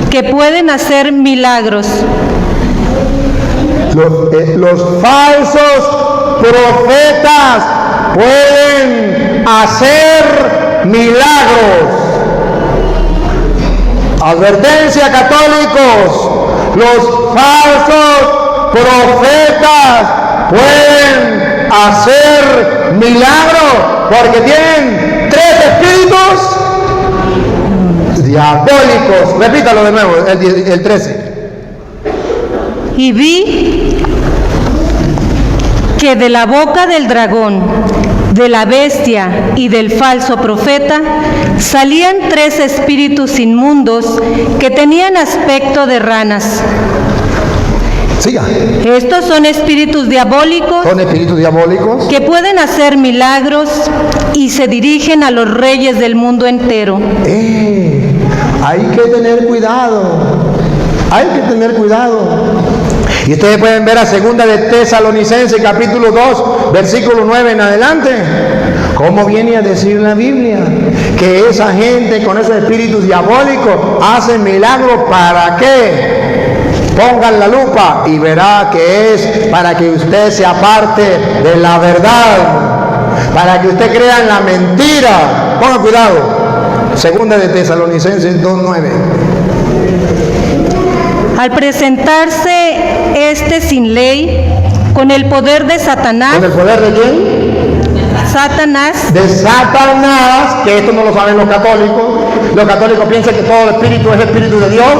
que pueden hacer milagros. Los falsos profetas pueden hacer milagros. Advertencia, católicos, los falsos profetas pueden hacer milagros porque tienen 3 espíritus diabólicos. Repítalo de nuevo, el 13. Y vi que de la boca del dragón, de la bestia y del falso profeta salían 3 espíritus inmundos que tenían aspecto de ranas. Siga. Estos son espíritus diabólicos. Son espíritus diabólicos Que pueden hacer milagros y se dirigen a los reyes del mundo entero. Hay que tener cuidado. Hay que tener cuidado. Y ustedes pueden ver a 2 de Tesalonicenses, capítulo 2, versículo 9 en adelante. ¿Cómo viene a decir la Biblia? Que esa gente con esos espíritus diabólicos hacen milagros. ¿Para qué? Pongan la lupa y verá que es para que usted se aparte de la verdad, para que usted crea en la mentira. Ponga cuidado. 2 de Tesalonicenses 2:9. Al presentarse sin ley, con el poder de Satanás. ¿Con el poder de quién? Satanás. De Satanás, que esto no lo saben los católicos. Los católicos piensan que todo espíritu es espíritu de Dios.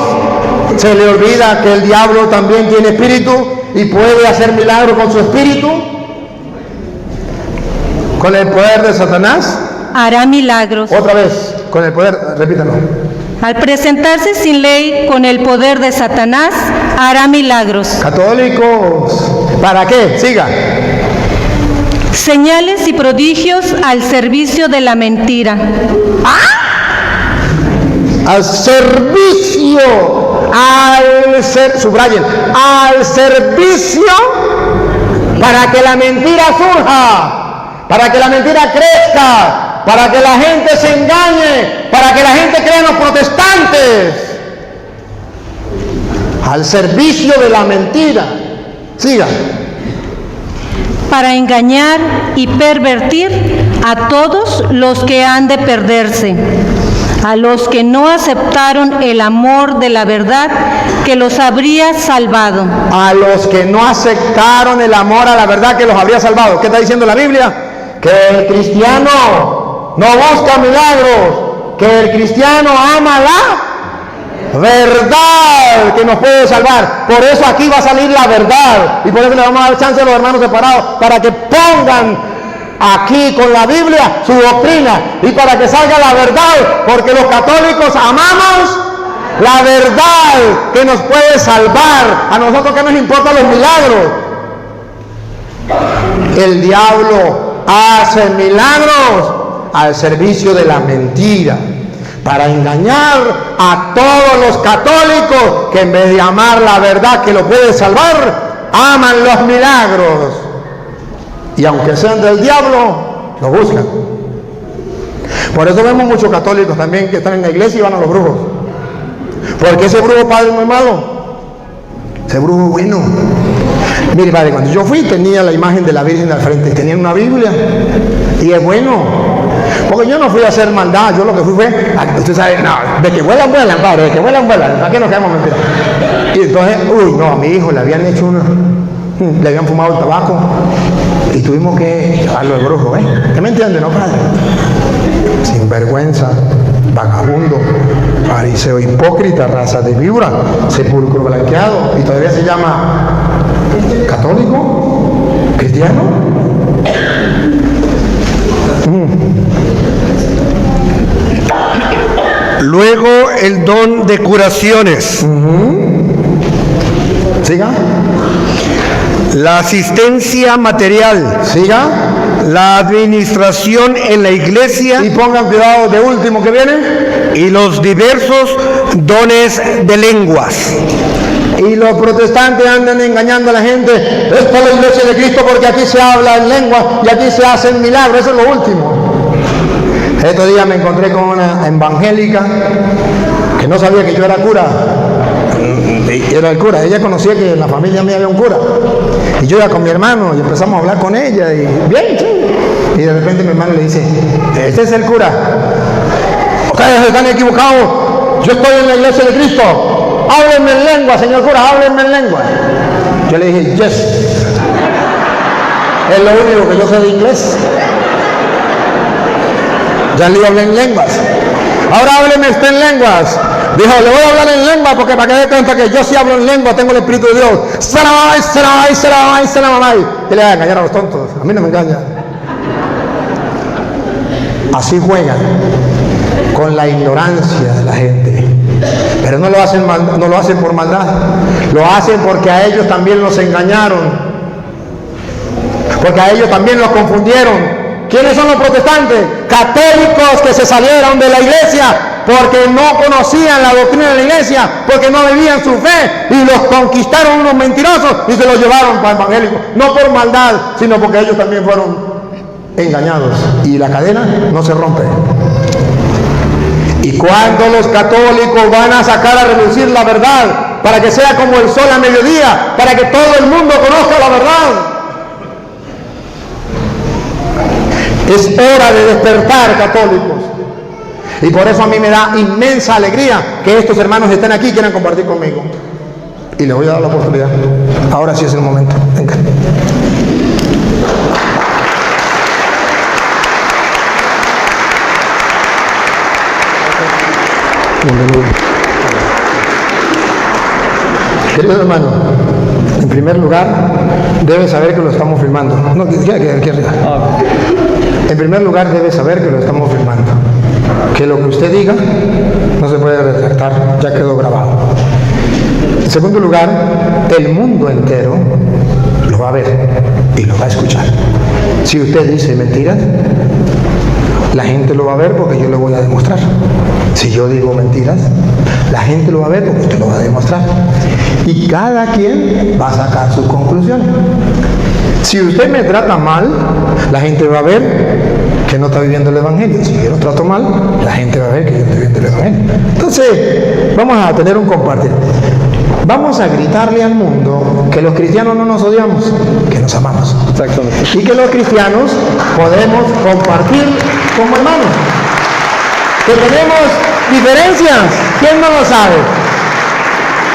Se le olvida que el diablo también tiene espíritu y puede hacer milagros con su espíritu. Con el poder de Satanás hará milagros. Otra vez, con el poder, repítalo. Al presentarse sin ley, con el poder de Satanás, hará milagros. Católicos, ¿para qué? Siga. Señales y prodigios al servicio de la mentira. Al servicio, subrayen, al servicio, para que la mentira surja, para que la mentira crezca, para que la gente se engañe, para que la gente crea en los protestantes. Al servicio de la mentira. Siga. Para engañar y pervertir a todos los que han de perderse, a los que no aceptaron el amor de la verdad que los habría salvado. A los que no aceptaron el amor a la verdad que los habría salvado. ¿Qué está diciendo la Biblia? Que el cristiano no busca milagros, que el cristiano ama la verdad que nos puede salvar. Por eso aquí va a salir la verdad y por eso le vamos a dar chance a los hermanos separados para que pongan aquí con la Biblia su doctrina y para que salga la verdad, porque los católicos amamos la verdad que nos puede salvar. A nosotros que nos importan los milagros. El diablo hace milagros al servicio de la mentira, para engañar a todos los católicos que en vez de amar la verdad que lo puede salvar, aman los milagros. Y aunque sean del diablo, lo buscan. Por eso vemos muchos católicos también que están en la iglesia y van a los brujos. Porque ese brujo padre no es malo, ese brujo es bueno. Mire padre, cuando yo fui tenía la imagen de la Virgen al frente, tenía una Biblia y es bueno. Porque yo no fui a hacer maldad, yo lo que fui fue, usted sabe, no, de que vuelan, padre, de que vuelan, ¿para qué nos quedamos mentiras? Y entonces, a mi hijo le habían hecho le habían fumado el tabaco y tuvimos que llevarlo al brujo, ¿Usted me entiende, no, padre? Sinvergüenza, vagabundo, fariseo, hipócrita, raza de víbora, sepulcro blanqueado, y todavía se llama católico, cristiano. Luego el don de curaciones. Siga. La asistencia material. Siga. La administración en la iglesia. Y pongan cuidado de último que viene. Y los diversos dones de lenguas. Y los protestantes andan engañando a la gente. Esto es la iglesia de Cristo porque aquí se habla en lengua y aquí se hacen milagros. Eso es lo último. Estos días me encontré con una evangélica que no sabía que yo era cura. Y era el cura. Ella conocía que en la familia mía había un cura. Y yo iba con mi hermano y empezamos a hablar con ella. Y bien, sí. Y de repente mi hermano le dice, este es el cura. Ustedes están equivocados. Yo estoy en la iglesia de Cristo. Háblenme en lengua, señor cura, háblenme en lengua. Yo le dije, yes. Es lo único que yo sé de inglés. Ya le hablé en lenguas. Ahora hábleme usted en lenguas. Dijo, le voy a hablar en lengua porque para que dé cuenta que yo sí hablo en lengua, tengo el Espíritu de Dios. Saramay, saramay, saramay, saramay. Y le va a engañar a los tontos. A mí no me engaña. Así juegan con la ignorancia de la gente. Pero no lo hacen por maldad. Lo hacen porque a ellos también los engañaron. Porque a ellos también los confundieron. ¿Quiénes son los protestantes? Católicos que se salieron de la iglesia porque no conocían la doctrina de la iglesia, porque no vivían su fe, y los conquistaron unos mentirosos y se los llevaron para evangélicos. No por maldad, sino porque ellos también fueron engañados. Y la cadena no se rompe. Y cuando los católicos van a sacar a relucir la verdad, para que sea como el sol a mediodía, para que todo el mundo conozca la verdad, es hora de despertar, católicos. Y por eso a mí me da inmensa alegría que estos hermanos estén aquí y quieran compartir conmigo. Y les voy a dar la oportunidad. Ahora sí es el momento. Venga. Bienvenido. Querido hermano, en primer lugar, debe saber que lo estamos filmando. No, aquí arriba. En primer lugar, debe saber que lo estamos filmando. Que lo que usted diga no se puede retractar, ya quedó grabado. En segundo lugar, el mundo entero lo va a ver y lo va a escuchar. Si usted dice mentiras, la gente lo va a ver porque yo le voy a demostrar. Si yo digo mentiras, la gente lo va a ver porque usted lo va a demostrar. Y cada quien va a sacar sus conclusiones. Si usted me trata mal, la gente va a ver que no está viviendo el Evangelio. Si yo lo trato mal, la gente va a ver que yo estoy viviendo el Evangelio. Entonces, vamos a tener un compartir. Vamos a gritarle al mundo que los cristianos no nos odiamos, que nos amamos. Exactamente. Y que los cristianos podemos compartir como hermanos. Que tenemos diferencias, ¿quién no lo sabe?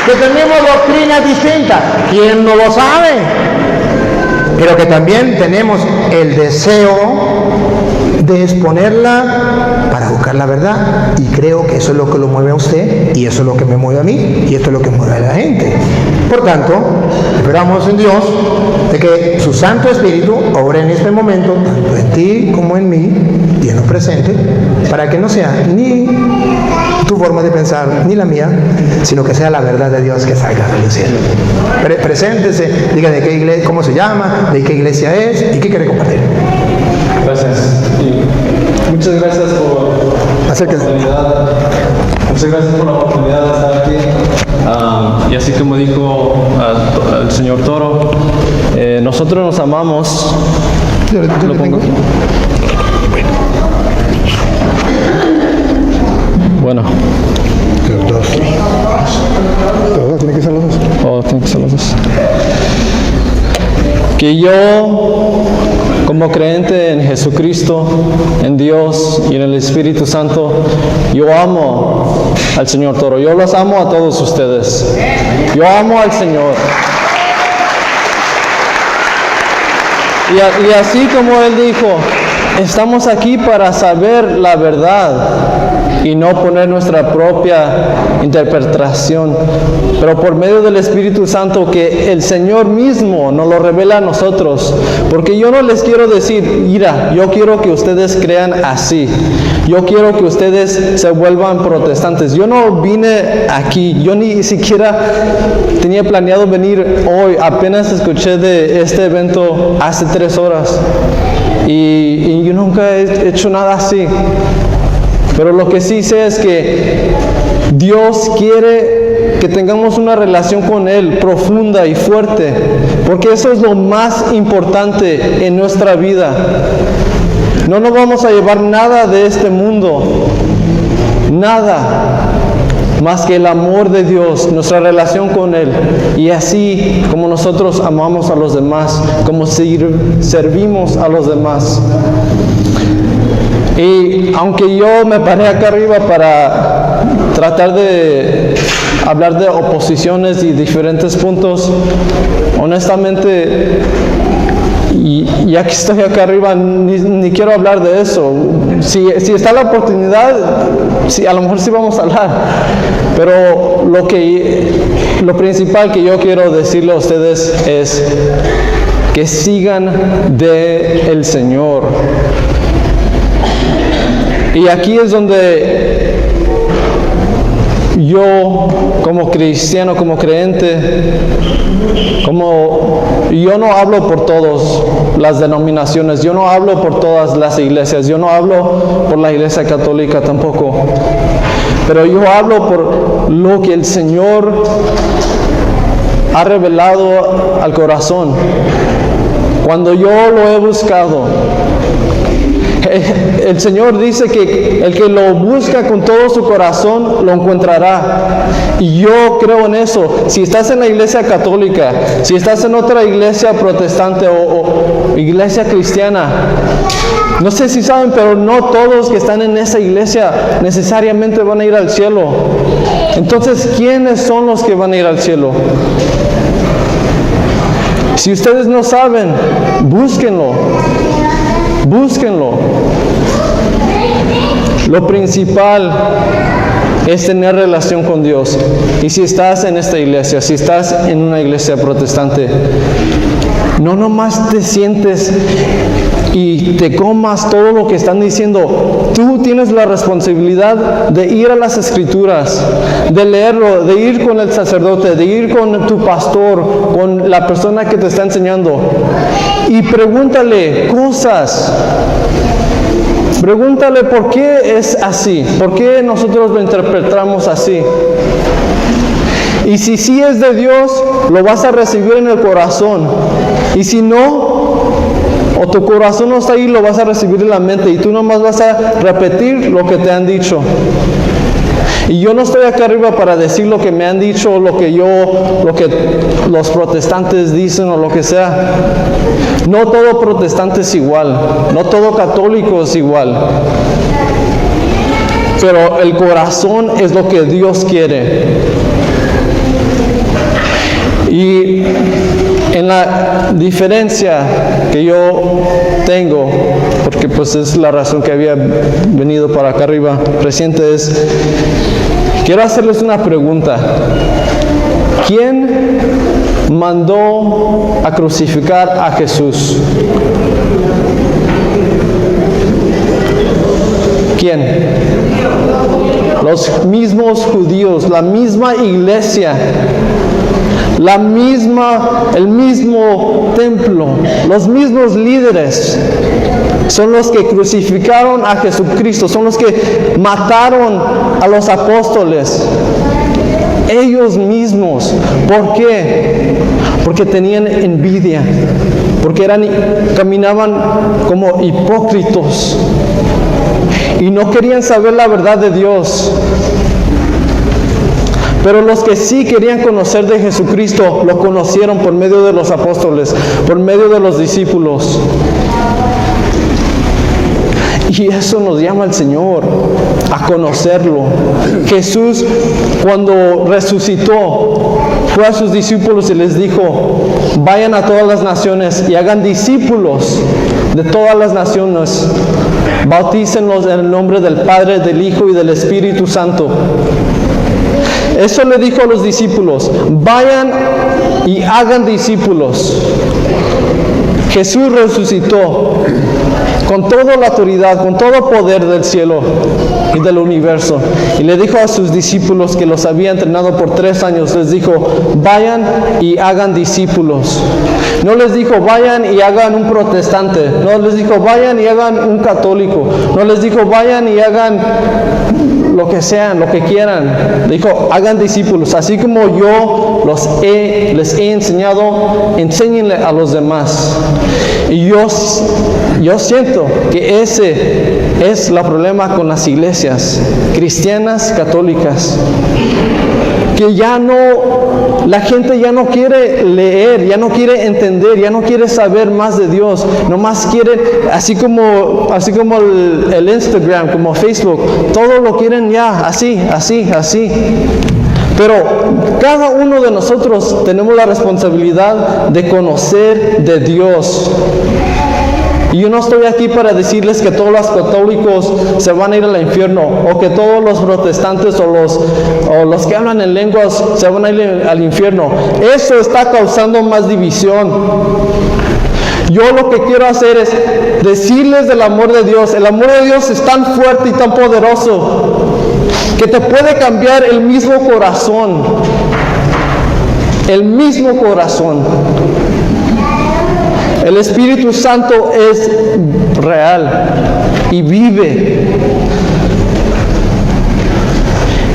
Que tenemos doctrinas distintas, ¿quién no lo sabe? Pero que también tenemos el deseo de exponerla para buscar la verdad, y creo que eso es lo que lo mueve a usted, y eso es lo que me mueve a mí, y esto es lo que mueve a la gente. Por tanto, esperamos en Dios de que su Santo Espíritu obre en este momento, tanto en ti como en mí, y en lo presente, para que no sea ni tu forma de pensar, ni la mía, sino que sea la verdad de Dios que salga a relucir. Preséntese, diga de qué iglesia, cómo se llama, de qué iglesia es, y qué quiere compartir. Gracias. Y muchas gracias por la oportunidad. Muchas gracias por la oportunidad de estar aquí. Y así como dijo el señor Toro, nosotros nos amamos. Yo ¿Lo pongo aquí? Bueno. Los dos. ¿Tiene que ser los dos? Oh, tiene que ser los dos. Que yo, como creyente en Jesucristo, en Dios y en el Espíritu Santo, yo amo al señor Toro. Yo los amo a todos ustedes. Yo amo al Señor. Y así como Él dijo, estamos aquí para saber la verdad y no poner nuestra propia interpretación, pero por medio del Espíritu Santo, que el Señor mismo nos lo revela a nosotros. Porque yo no les quiero decir, mira, yo quiero que ustedes crean así, yo quiero que ustedes se vuelvan protestantes. Yo no vine aquí, yo ni siquiera tenía planeado venir hoy, apenas escuché de este evento hace 3 horas y yo nunca he hecho nada así. Pero lo que sí sé es que Dios quiere que tengamos una relación con Él profunda y fuerte, porque eso es lo más importante en nuestra vida. No nos vamos a llevar nada de este mundo, nada. más que el amor de Dios, nuestra relación con Él. Y así como nosotros amamos a los demás, como servimos a los demás. Y aunque yo me paré acá arriba para tratar de hablar de oposiciones y diferentes puntos, honestamente, y ya que estoy acá arriba, ni quiero hablar de eso. Si está la oportunidad, sí, a lo mejor sí vamos a hablar. Pero lo principal que yo quiero decirle a ustedes es que sigan del Señor. Y aquí es donde yo, como cristiano, como creyente, yo no hablo por todas las denominaciones, yo no hablo por todas las iglesias, yo no hablo por la iglesia católica tampoco, pero yo hablo por lo que el Señor ha revelado al corazón. Cuando yo lo he buscado, el Señor dice que el que lo busca con todo su corazón lo encontrará. Y yo creo en eso. Si estás en la iglesia católica, si estás en otra iglesia protestante o iglesia cristiana, no sé si saben, pero no todos que están en esa iglesia necesariamente van a ir al cielo. Entonces, ¿quiénes son los que van a ir al cielo? Si ustedes no saben, búsquenlo. Búsquenlo. Lo principal es tener relación con Dios. Y si estás en esta iglesia, si estás en una iglesia protestante, no nomás te sientes y te comas todo lo que están diciendo. Tú tienes la responsabilidad de ir a las Escrituras, de leerlo, de ir con el sacerdote, de ir con tu pastor, con la persona que te está enseñando. Y pregúntale cosas. Pregúntale por qué es así, por qué nosotros lo interpretamos así. Y si sí es de Dios, lo vas a recibir en el corazón. Y si no, o tu corazón no está ahí, lo vas a recibir en la mente. Y tú nomás vas a repetir lo que te han dicho. Y yo no estoy acá arriba para decir lo que me han dicho, lo que los protestantes dicen o lo que sea. No todo protestante es igual, no todo católico es igual. Pero el corazón es lo que Dios quiere. Y en la diferencia que yo tengo, porque pues es la razón que había venido para acá arriba reciente, es, quiero hacerles una pregunta. ¿Quién mandó a crucificar a Jesús? ¿Quién? Los mismos judíos, la misma iglesia, el mismo templo, los mismos líderes son los que crucificaron a Jesucristo, son los que mataron a los apóstoles. Ellos mismos. ¿Por qué? Porque tenían envidia, porque caminaban como hipócritas y no querían saber la verdad de Dios. Pero los que sí querían conocer de Jesucristo, lo conocieron por medio de los apóstoles, por medio de los discípulos. Y eso nos llama el Señor, a conocerlo. Jesús, cuando resucitó, fue a sus discípulos y les dijo: vayan a todas las naciones y hagan discípulos de todas las naciones. Bautícenlos en el nombre del Padre, del Hijo y del Espíritu Santo. Eso le dijo a los discípulos: vayan y hagan discípulos. Jesús resucitó con toda la autoridad, con todo poder del cielo y del universo. Y le dijo a sus discípulos que los había entrenado por 3 años, les dijo: vayan y hagan discípulos. No les dijo: vayan y hagan un protestante. No les dijo: vayan y hagan un católico. No les dijo: vayan y hagan lo que sean, lo que quieran. Dijo, hagan discípulos, así como yo les he enseñado, enséñenle a los demás. Y yo siento que ese es el problema con las iglesias cristianas católicas, que la gente ya no quiere leer, ya no quiere entender, ya no quiere saber más de Dios, nomás quieren, así como el Instagram, como Facebook, todo lo quieren ya, así. Pero cada uno de nosotros tenemos la responsabilidad de conocer de Dios. Y yo no estoy aquí para decirles que todos los católicos se van a ir al infierno, o que todos los protestantes o los que hablan en lenguas se van a ir al infierno. Eso está causando más división. Yo lo que quiero hacer es decirles del amor de Dios. El amor de Dios es tan fuerte y tan poderoso que te puede cambiar el mismo corazón. El mismo corazón. El Espíritu Santo es real y vive.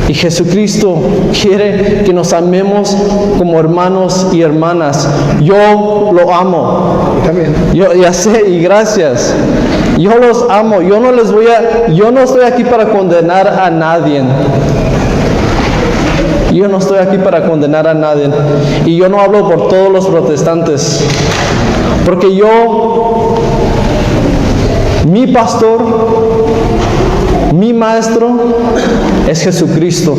Y Jesucristo quiere que nos amemos como hermanos y hermanas. Yo lo amo. También. Yo ya sé, y gracias. Yo los amo. Yo no estoy aquí para condenar a nadie. Yo no estoy aquí para condenar a nadie. Y yo no hablo por todos los protestantes. Porque mi pastor, mi maestro es Jesucristo.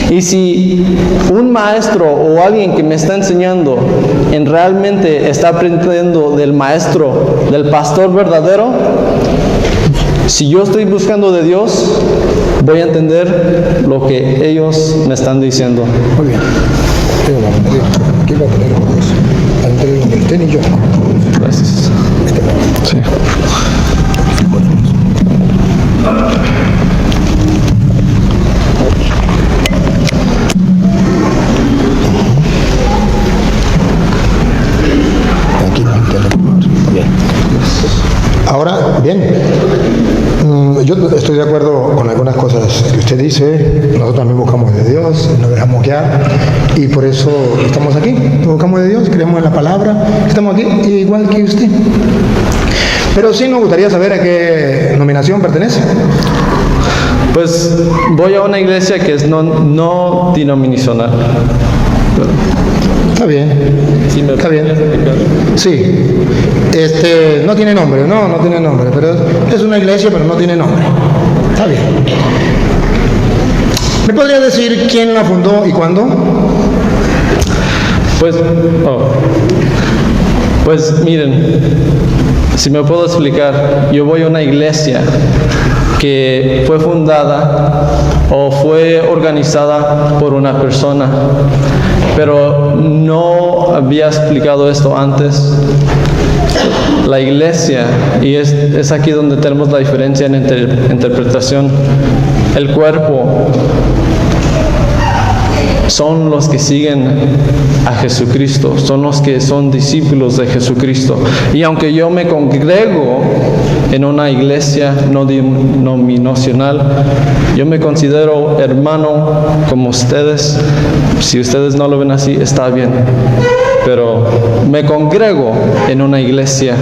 Y si un maestro o alguien que me está enseñando realmente está aprendiendo del maestro, del pastor verdadero, si yo estoy buscando de Dios, voy a entender lo que ellos me están diciendo. Muy bien. Aquí va a poner los entre donde estén y yo. Gracias. Sí. Aquí bien. Ahora, bien. Yo estoy de acuerdo con algunas cosas que usted dice. Nosotros también buscamos de Dios, nos dejamos guiar y por eso estamos aquí. Buscamos de Dios, creemos en la palabra, estamos aquí igual que usted. Pero sí nos gustaría saber a qué denominación pertenece. Pues voy a una iglesia que es no denominacional. Está bien. Sí, Está bien. Sí. No tiene nombre, no tiene nombre, pero es una iglesia, pero no tiene nombre. Está bien. ¿Me podría decir quién la fundó y cuándo? Pues miren, si me puedo explicar, yo voy a una iglesia que fue fundada o fue organizada por una persona, pero no había explicado esto antes. La iglesia, y es aquí donde tenemos la diferencia en interpretación, el cuerpo son los que siguen a Jesucristo, son los que son discípulos de Jesucristo. Y aunque yo me congrego en una iglesia no denominacional, yo me considero hermano como ustedes. Si ustedes no lo ven así, está bien, pero me congrego en una iglesia.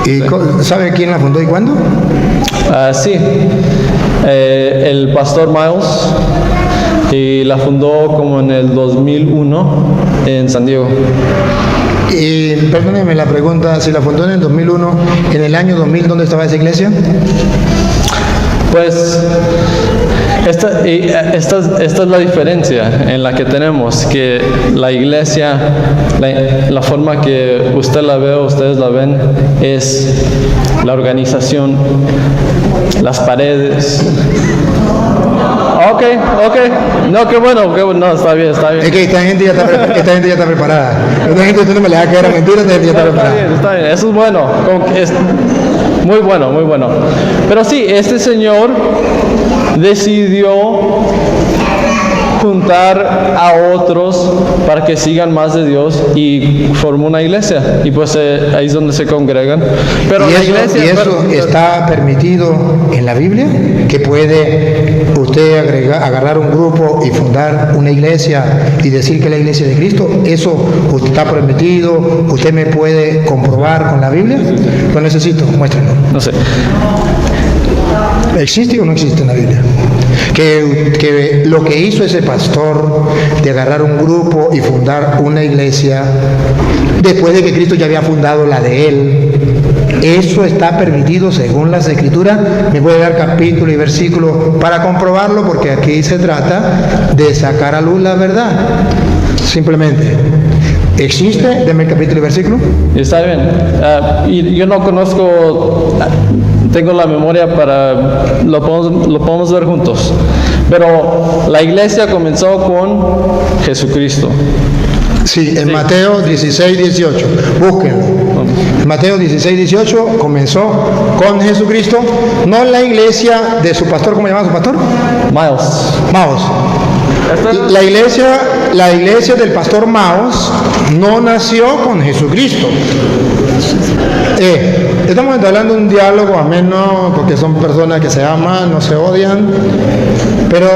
¿Y sabe quién la fundó y cuándo? Sí, el pastor Miles, y la fundó como en el 2001 en San Diego. Y perdóneme la pregunta, si la fundó en el 2001, en el año 2000, ¿dónde estaba esa iglesia? Pues esta es la diferencia en la que tenemos, que la iglesia, la forma que usted la ve o ustedes la ven, es la organización, las paredes. Ok, no, qué bueno, no, está bien. Es que esta gente ya está preparada. Esta gente usted no me le va a quedar a mentira, esta gente ya está preparada. Está bien, eso es bueno, es muy bueno. Pero sí, este señor decidió juntar a otros para que sigan más de Dios y formó una iglesia. Y pues ahí es donde se congregan. Pero ¿Y la eso, iglesia... y eso está permitido en la Biblia? ¿Que puede usted agarrar un grupo y fundar una iglesia y decir que es la iglesia de Cristo? ¿Eso está permitido? ¿Usted me puede comprobar con la Biblia? Lo necesito, muéstrenlo. No sé. ¿Existe o no existe en la Biblia? Que lo que hizo ese pastor de agarrar un grupo y fundar una iglesia después de que Cristo ya había fundado la de él, ¿eso está permitido según las Escrituras? Me puede dar capítulo y versículo para comprobarlo, porque aquí se trata de sacar a luz la verdad. Simplemente, ¿existe? Deme el capítulo y versículo. Está bien. Y yo no conozco, tengo la memoria para, lo podemos ver juntos. Pero la iglesia comenzó con Jesucristo. Sí, en Mateo 16, 18. Búsquenlo. Mateo 16, 18 comenzó con Jesucristo, no la iglesia de su pastor. ¿Cómo llamaba su pastor? Maos. La iglesia del pastor Maos no nació con Jesucristo. Estamos hablando de un diálogo ameno, porque son personas que se aman, no se odian, pero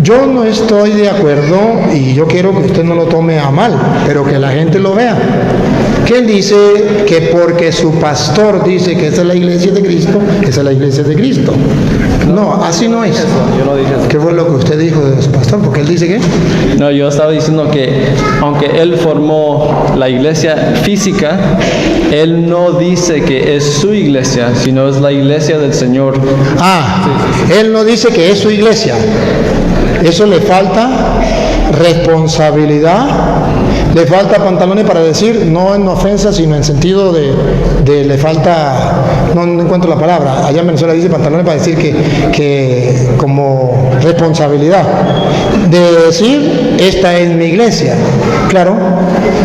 yo no estoy de acuerdo, y yo quiero que usted no lo tome a mal, pero que la gente lo vea, que él dice que porque su pastor dice que esa es la iglesia de Cristo, esa es la iglesia de Cristo. No, así no es. Yo no dije eso. ¿Qué fue lo que usted dijo de su pastor? Porque él dice que... No, yo estaba diciendo que aunque él formó la iglesia física, él no dice que es su iglesia, sino es la iglesia del Señor. Él no dice que es su iglesia. Eso le falta responsabilidad, le falta pantalones para decir, no en ofensa, sino en sentido de le falta, no encuentro la palabra, allá en Venezuela dice pantalones para decir que como responsabilidad, de decir, esta es mi iglesia. Claro,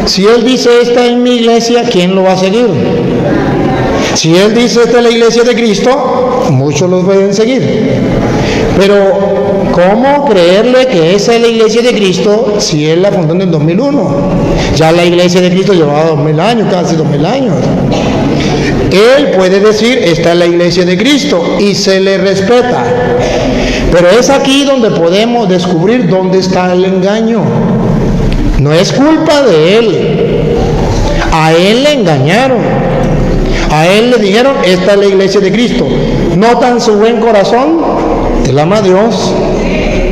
si él dice, esta es mi iglesia, ¿quién lo va a seguir? Si él dice, esta es la iglesia de Cristo, muchos lo pueden seguir. Pero, ¿cómo creerle que esa es la iglesia de Cristo si él la fundó en el 2001? Ya la iglesia de Cristo llevaba 2000 años, casi 2000 años. Él puede decir, esta es la iglesia de Cristo, y se le respeta. Pero es aquí donde podemos descubrir dónde está el engaño. No es culpa de él. A él le engañaron. A él le dijeron, esta es la iglesia de Cristo. ¿Notan su buen corazón? Él ama a Dios.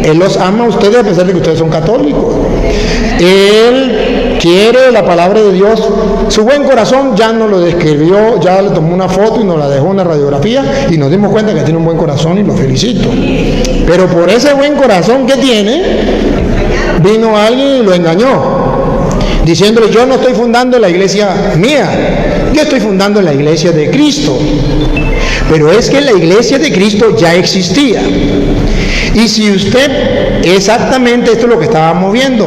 Él los ama a ustedes a pesar de que ustedes son católicos. Él quiere la palabra de Dios. Su buen corazón ya nos lo describió, ya le tomó una foto y nos la dejó una radiografía y nos dimos cuenta que tiene un buen corazón y lo felicito. Pero por ese buen corazón que tiene, vino alguien y lo engañó, diciéndole, yo no estoy fundando la iglesia mía, yo estoy fundando la iglesia de Cristo. Pero es que la iglesia de Cristo ya existía. Y si usted, exactamente esto es lo que estábamos viendo,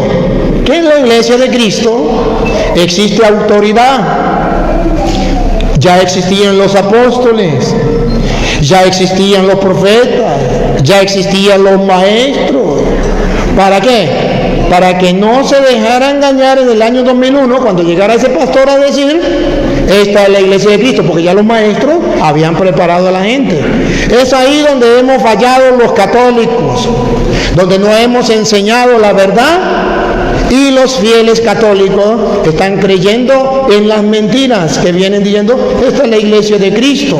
que en la iglesia de Cristo existe autoridad. Ya existían los apóstoles, ya existían los profetas, ya existían los maestros. ¿Para qué? Para que no se dejara engañar en el año 2001 cuando llegara ese pastor a decir, esta es la iglesia de Cristo, porque ya los maestros habían preparado a la gente. Es ahí donde hemos fallado los católicos, donde no hemos enseñado la verdad, y los fieles católicos están creyendo en las mentiras que vienen diciendo, esta es la iglesia de Cristo.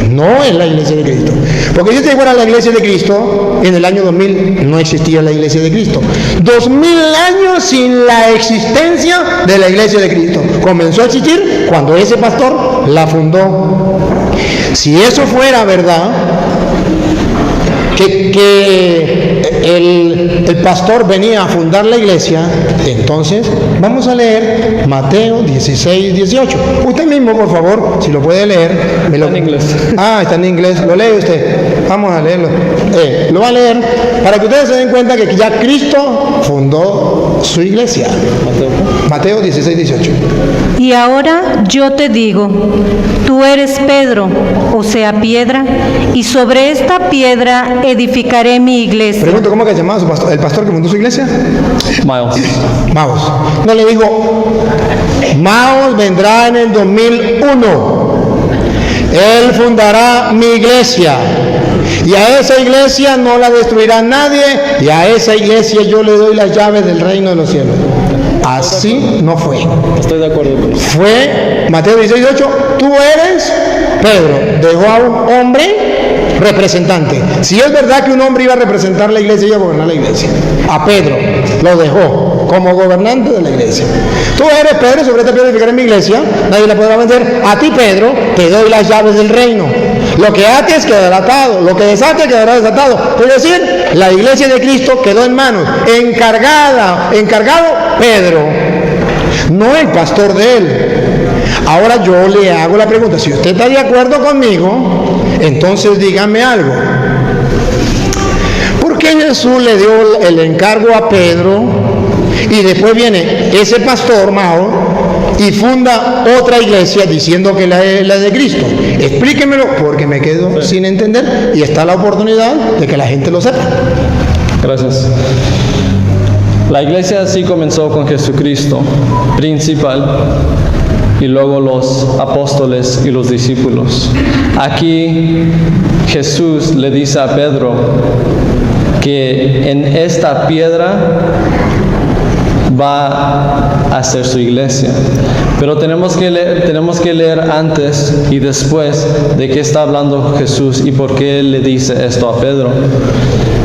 No es la iglesia de Cristo. Porque si esta fuera la iglesia de Cristo, en el año 2000 no existía la iglesia de Cristo. 2000 años sin la existencia de la iglesia de Cristo. Comenzó a existir cuando ese pastor la fundó. Si eso fuera verdad, que el pastor venía a fundar la iglesia, entonces vamos a leer Mateo 16, 18. Usted mismo, por favor, si lo puede leer. Está en inglés. Está en inglés. ¿Lo lee usted? Vamos a leerlo. Lo va a leer para que ustedes se den cuenta que ya Cristo fundó su iglesia. Mateo 16, 18. Y ahora yo te digo, tú eres Pedro, o sea, piedra, y sobre esta piedra edificaré mi iglesia. pregunto, ¿cómo que se llamaba su pastor, el pastor que fundó su iglesia? Miles. Maos. No le digo, Maos vendrá en el 2001. Él fundará mi iglesia. Y a esa iglesia no la destruirá nadie. Y a esa iglesia yo le doy las llaves del reino de los cielos. Así no fue. Estoy de acuerdo con eso. Fue Mateo 16:8. Tú eres Pedro. Dejó a un hombre representante. Si es verdad que un hombre iba a representar la iglesia, iba a gobernar la iglesia. A Pedro lo dejó como gobernante de la iglesia. Tú eres Pedro, sobre esta piedra edificaré mi iglesia, nadie la podrá vencer. A ti, Pedro, te doy las llaves del reino. Lo que ates quedará atado, lo que desates quedará desatado. Es decir, la iglesia de Cristo quedó en manos, encargado Pedro, no el pastor de él. Ahora yo le hago la pregunta, si usted está de acuerdo conmigo, entonces dígame algo. ¿Por qué Jesús le dio el encargo a Pedro y después viene ese pastor Mao y funda otra iglesia diciendo que la es la de Cristo? Explíquemelo, porque me quedo sin entender y está la oportunidad de que la gente lo sepa. Gracias. La iglesia sí comenzó con Jesucristo, principal, y luego los apóstoles y los discípulos. Aquí Jesús le dice a Pedro que en esta piedra va a ser su iglesia. Pero tenemos que leer antes y después de qué está hablando Jesús y por qué le dice esto a Pedro.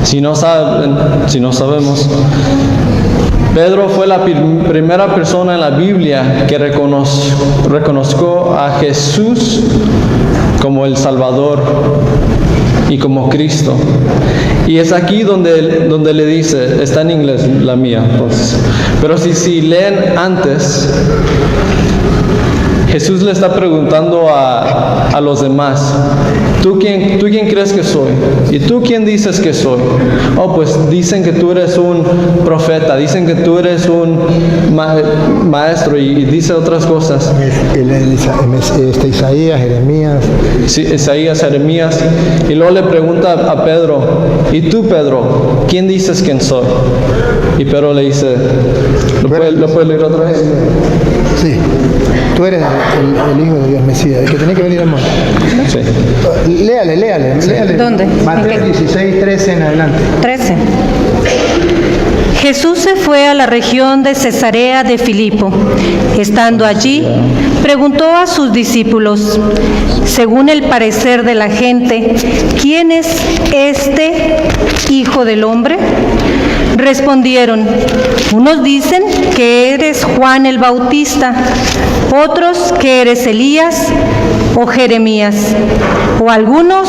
Si no sabemos, Pedro fue la primera persona en la Biblia que reconoció a Jesús como el Salvador y como Cristo. Y es aquí donde le dice, está en inglés la mía, entonces. Pero si leen antes, Jesús le está preguntando a los demás, ¿tú quién crees que soy? ¿Y tú quién dices que soy? Oh, pues dicen que tú eres un profeta, dicen que tú eres un maestro y dice otras cosas. Isaías, Jeremías. Sí, Isaías, Jeremías. Y luego le pregunta a Pedro, ¿y tú, Pedro, quién dices quién soy? Y Pedro le dice, ¿lo puedes leer otra vez? Sí. Tú eres el Hijo de Dios, Mesías, el que tenía que venir al mundo. Sí. Léale. ¿Dónde? Mateo 16, 13 en adelante. 13. Jesús se fue a la región de Cesarea de Filipo. Estando allí, preguntó a sus discípulos, según el parecer de la gente, ¿quién es este Hijo del Hombre? Respondieron, unos dicen que eres Juan el Bautista, otros que eres Elías o Jeremías, o algunos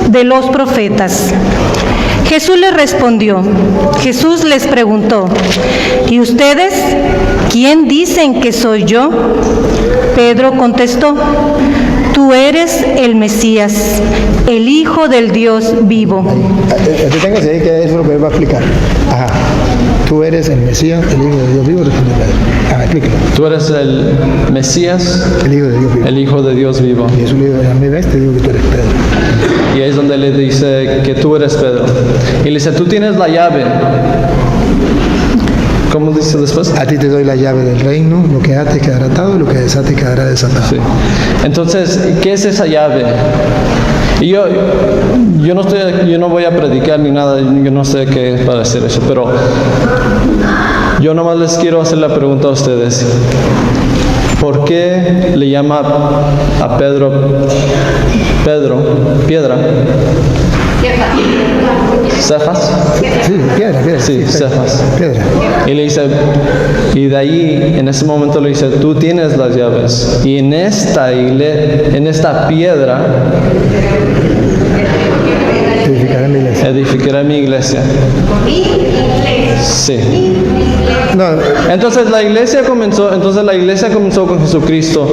de los profetas. Jesús les preguntó, ¿y ustedes quién dicen que soy yo? Pedro contestó, tú eres el Mesías, el Hijo del Dios vivo. Deténgase ahí, que eso es lo que él va a explicar. Ajá. Tú eres el Mesías, el Hijo de Dios vivo, respondió Pedro. Explíquelo. Tú eres el Mesías, el Hijo de Dios vivo. El Hijo de Dios vivo. Y Jesús le dijo, a mí ves, te digo que tú eres Pedro. Y ahí es donde le dice que tú eres Pedro. Y le dice, tú tienes la llave. ¿Cómo dice después? A ti te doy la llave del reino, lo que ates quedará atado y lo que desates quedará desatado. Sí. Entonces, ¿qué es esa llave? Y yo no voy a predicar ni nada, yo no sé qué es para hacer eso, pero yo nomás les quiero hacer la pregunta a ustedes. ¿Por qué le llama a Pedro piedra? ¿Cefas? Sí, piedra. Sí, Cefas. Piedra. Y le dice, y de ahí, en ese momento le dice, tú tienes las llaves. Y en esta piedra edificaré mi iglesia. Sí. No. Entonces la iglesia comenzó con Jesucristo,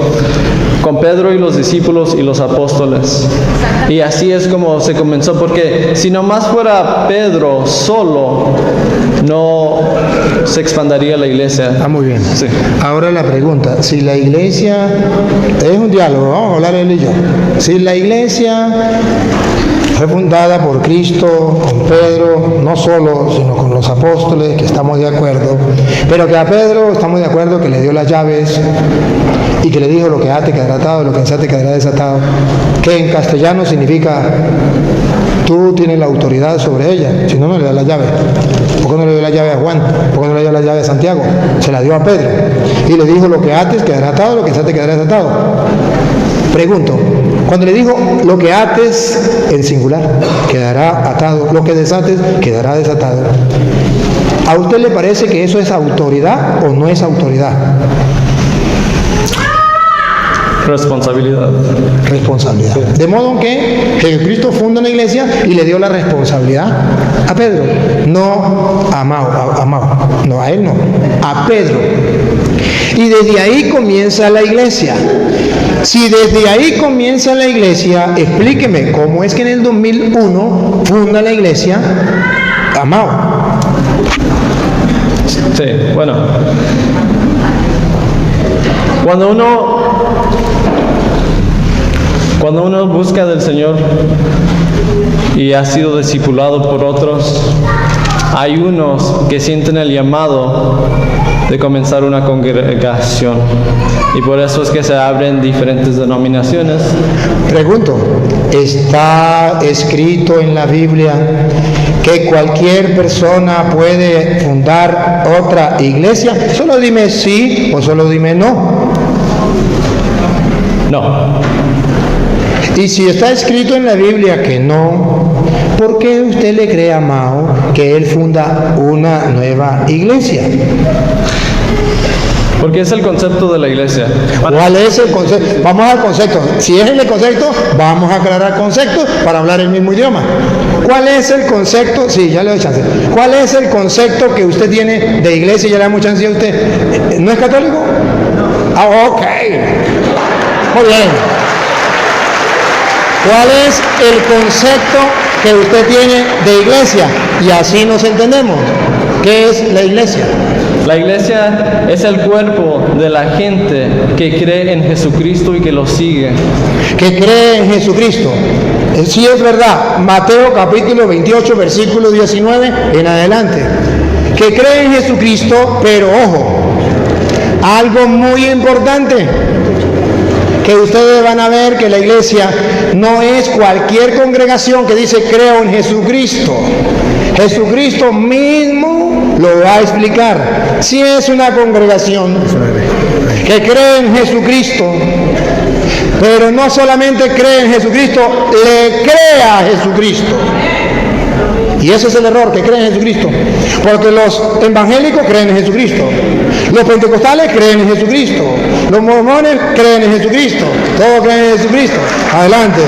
con Pedro y los discípulos y los apóstoles. Y así es como se comenzó, porque si nomás fuera Pedro solo, no se expandiría la iglesia. Ah, muy bien. Sí. Ahora la pregunta, si la iglesia, es un diálogo, vamos a hablar él y yo. Si la iglesia fue fundada por Cristo, con Pedro, no solo, sino con los apóstoles, que estamos de acuerdo, pero que a Pedro estamos de acuerdo que le dio las llaves y que le dijo: lo que ate quedará atado, lo que desate quedará desatado, que en castellano significa: tú tienes la autoridad sobre ella, si no, no le das la llave. ¿Por qué no le dio la llave a Juan? ¿Por qué no le dio la llave a Santiago? Se la dio a Pedro y le dijo: lo que ates quedará atado, lo que desate quedará desatado. Pregunto, cuando le dijo: lo que ates, en singular, quedará atado, lo que desates quedará desatado, ¿a usted le parece que eso es autoridad o no es autoridad? Responsabilidad. Responsabilidad. De modo que Jesucristo funda una iglesia y le dio la responsabilidad a Pedro, no a Mao, no, a él no, a Pedro. Y desde ahí comienza la iglesia. Si desde ahí comienza la iglesia, explíqueme cómo es que en el 2001 funda la iglesia a Mao. Sí, bueno. Cuando uno busca del Señor y ha sido discipulado por otros, hay unos que sienten el llamado de comenzar una congregación, y por eso es que se abren diferentes denominaciones. Pregunto, ¿está escrito en la Biblia que cualquier persona puede fundar otra iglesia? Solo dime sí o solo dime no. No. Y si está escrito en la Biblia que no, ¿por qué usted le cree a Mao que él funda una nueva iglesia? Porque es el concepto de la iglesia. ¿Cuál es el concepto? Vamos al concepto. Si es el concepto, vamos a aclarar conceptos para hablar el mismo idioma. ¿Cuál es el concepto? Sí, ya le doy chance. ¿Cuál es el concepto que usted tiene de iglesia? Ya le damos chance a usted. ¿No es católico? Ah, ok. Muy bien. ¿Cuál es el concepto que usted tiene de iglesia? Y así nos entendemos. ¿Qué es la iglesia? La iglesia es el cuerpo de la gente que cree en Jesucristo y que lo sigue. Que cree en Jesucristo. Sí, es verdad. Mateo capítulo 28, versículo 19 en adelante. Que cree en Jesucristo, pero ojo, algo muy importante, que ustedes van a ver que la iglesia no es cualquier congregación que dice creo en Jesucristo. Jesucristo mismo lo va a explicar. Si es una congregación que cree en Jesucristo, pero no solamente cree en Jesucristo, le cree a Jesucristo. Y ese es el error, que creen en Jesucristo. Porque los evangélicos creen en Jesucristo. Los pentecostales creen en Jesucristo. Los mormones creen en Jesucristo. Todos creen en Jesucristo. Adelante.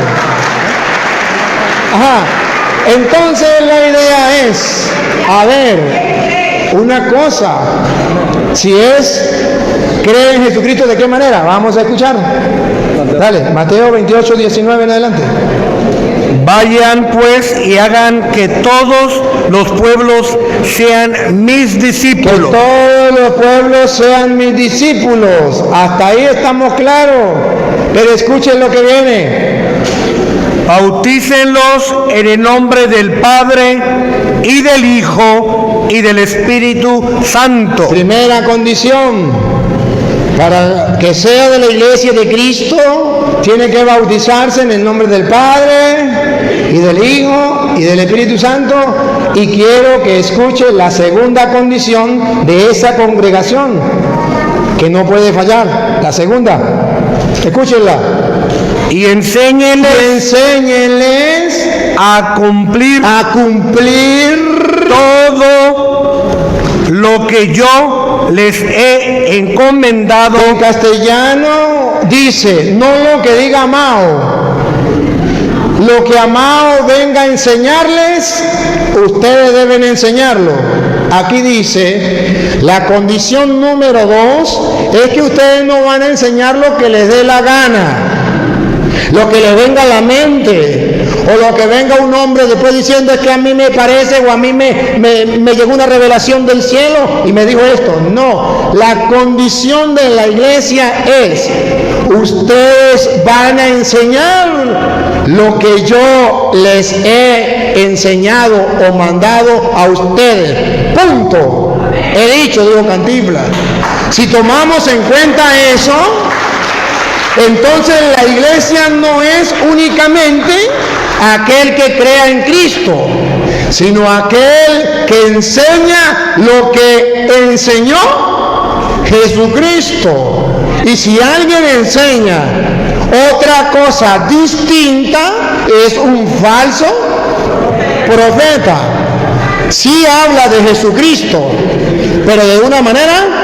Ajá. Entonces la idea es, a ver, una cosa. Si es, cree en Jesucristo, ¿de qué manera? Vamos a escuchar. Dale, Mateo 28, 19 en adelante. Vayan pues y hagan que todos los pueblos sean mis discípulos. Que todos los pueblos sean mis discípulos. Hasta ahí estamos claros. Pero escuchen lo que viene. Bautícenlos en el nombre del Padre y del Hijo y del Espíritu Santo. Primera condición. Para que sea de la iglesia de Cristo, tiene que bautizarse en el nombre del Padre y del Hijo y del Espíritu Santo. Y quiero que escuche la segunda condición de esa congregación, que no puede fallar. La segunda, escúchenla. Y enséñenles a cumplir todo lo que yo les he encomendado. En castellano dice, no lo que diga Mao, lo que a Mao venga a enseñarles, ustedes deben enseñarlo. Aquí dice, la condición número 2 es que ustedes no van a enseñar lo que les dé la gana, lo que les venga a la mente, o lo que venga un hombre después diciendo es que a mí me parece, o a mí me llegó una revelación del cielo y me dijo esto. No, la condición de la iglesia es, ustedes van a enseñar lo que yo les he enseñado o mandado a ustedes. Punto. He dicho, dijo Cantinflas. Si tomamos en cuenta eso, entonces la iglesia no es únicamente aquel que crea en Cristo, sino aquel que enseña lo que enseñó Jesucristo. Y si alguien enseña otra cosa distinta, es un falso profeta. Sí habla de Jesucristo, pero de una manera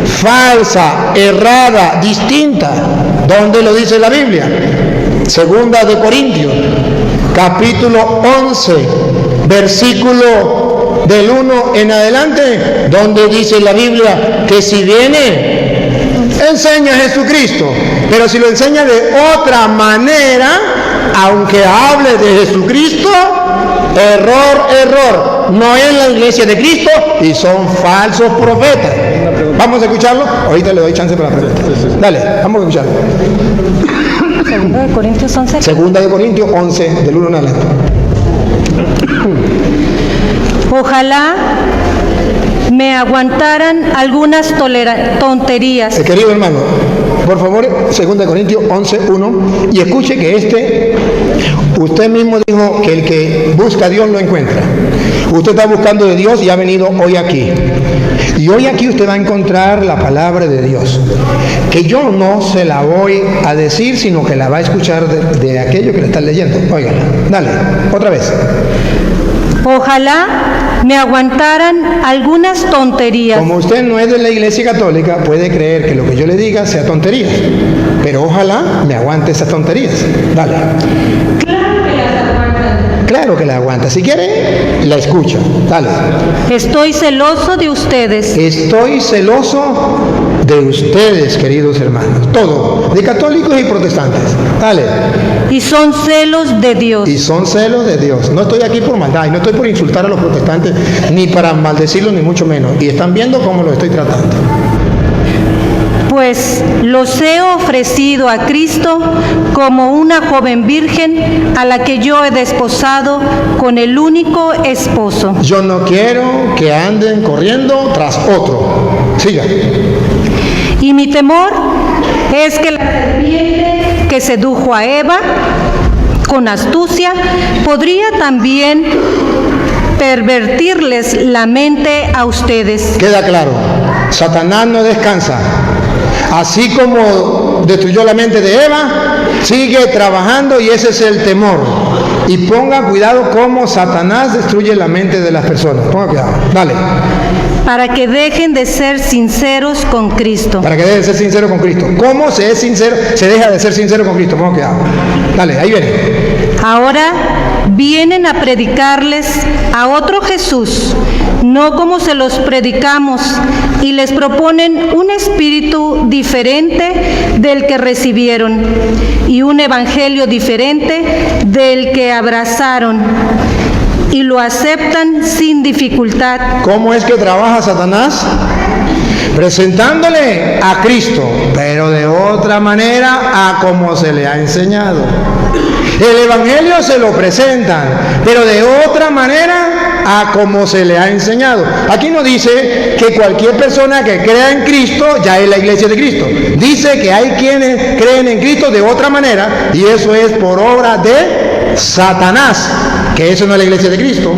falsa, errada, distinta. ¿Dónde lo dice la Biblia? Segunda de Corintios, capítulo 11, versículo del 1 en adelante, donde dice la Biblia que si viene, enseña a Jesucristo, pero si lo enseña de otra manera, aunque hable de Jesucristo, error, no es la iglesia de Cristo y son falsos profetas. ¿Vamos a escucharlo? Ahorita le doy chance para la pregunta. Dale, vamos a escucharlo. Segunda de Corintios 11. Segunda de Corintios 11, del 1 en adelante. Ojalá me aguantaran algunas tonterías. Querido hermano, por favor, segunda de Corintios 11, 1, y escuche que usted mismo dijo que el que busca a Dios lo encuentra. Usted está buscando de Dios y ha venido hoy aquí. Y hoy aquí usted va a encontrar la palabra de Dios, que yo no se la voy a decir, sino que la va a escuchar de aquello que le están leyendo. Óigala, dale, otra vez. Ojalá me aguantaran algunas tonterías. Como usted no es de la Iglesia Católica, puede creer que lo que yo le diga sea tonterías, pero ojalá me aguante esas tonterías. Dale. Claro que la aguanta. Si quiere, la escucha. Dale. Estoy celoso de ustedes. Estoy celoso de ustedes, queridos hermanos. Todo, de católicos y protestantes. Dale. Y son celos de Dios. Y son celos de Dios. No estoy aquí por maldad, y no estoy por insultar a los protestantes, ni para maldecirlos, ni mucho menos. Y están viendo cómo lo estoy tratando. Pues los he ofrecido a Cristo como una joven virgen a la que yo he desposado con el único esposo. Yo no quiero que anden corriendo tras otro. Siga. Y mi temor es que la serpiente que sedujo a Eva con astucia podría también pervertirles la mente a ustedes. Queda claro, Satanás no descansa. Así como destruyó la mente de Eva, sigue trabajando y ese es el temor. Y ponga cuidado cómo Satanás destruye la mente de las personas. Ponga cuidado. Dale. Para que dejen de ser sinceros con Cristo. Para que dejen de ser sinceros con Cristo. ¿Cómo se es sincero? Se deja de ser sincero con Cristo. Ponga cuidado. Dale, ahí viene. Ahora vienen a predicarles a otro Jesús, no como se los predicamos, y les proponen un espíritu diferente del que recibieron y un evangelio diferente del que abrazaron, y lo aceptan sin dificultad. ¿Cómo es que trabaja Satanás? Presentándole a Cristo, pero de otra manera a como se le ha enseñado. El evangelio se lo presentan, pero de otra manera a como se le ha enseñado. Aquí no dice que cualquier persona que crea en Cristo ya es la iglesia de Cristo. Dice que hay quienes creen en Cristo de otra manera, y eso es por obra de Satanás, que eso no es la iglesia de Cristo.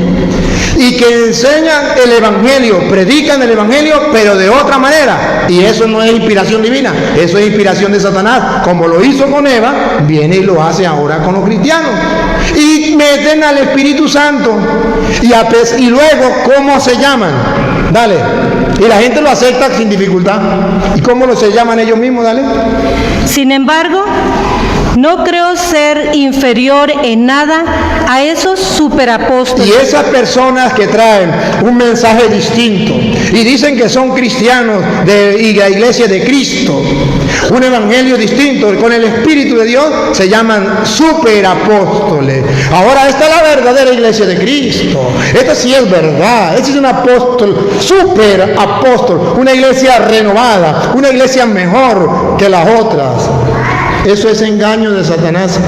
Y que enseñan el evangelio, predican el evangelio, pero de otra manera. Y eso no es inspiración divina, eso es inspiración de Satanás. Como lo hizo con Eva, viene y lo hace ahora con los cristianos. Y meten al Espíritu Santo. Y luego, ¿cómo se llaman? Dale. Y la gente lo acepta sin dificultad. ¿Y cómo se llaman ellos mismos? Dale. Sin embargo, no creo ser inferior en nada a esos superapóstoles. Y esas personas que traen un mensaje distinto y dicen que son cristianos y la iglesia de Cristo, un evangelio distinto con el Espíritu de Dios, se llaman superapóstoles. Ahora esta es la verdadera iglesia de Cristo. Esta sí es verdad. Este es un apóstol, superapóstol, una iglesia renovada, una iglesia mejor que las otras. Eso es engaño de Satanás.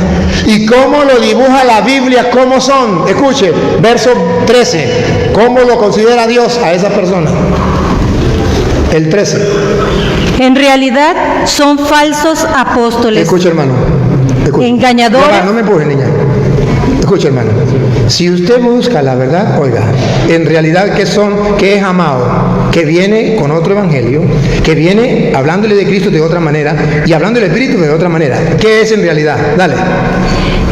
¿Y cómo lo dibuja la Biblia? ¿Cómo son? Escuche, verso 13. ¿Cómo lo considera Dios a esa persona? El 13. En realidad son falsos apóstoles, Escuche, hermano. Escuche. engañadores. Ya va, no me empuje, niña. Escuche, hermano. Si usted busca la verdad, oiga, en realidad, ¿qué son? ¿Qué es amado? Que viene con otro evangelio, que viene hablándole de Cristo de otra manera y hablando del Espíritu de otra manera. ¿Qué es en realidad? Dale.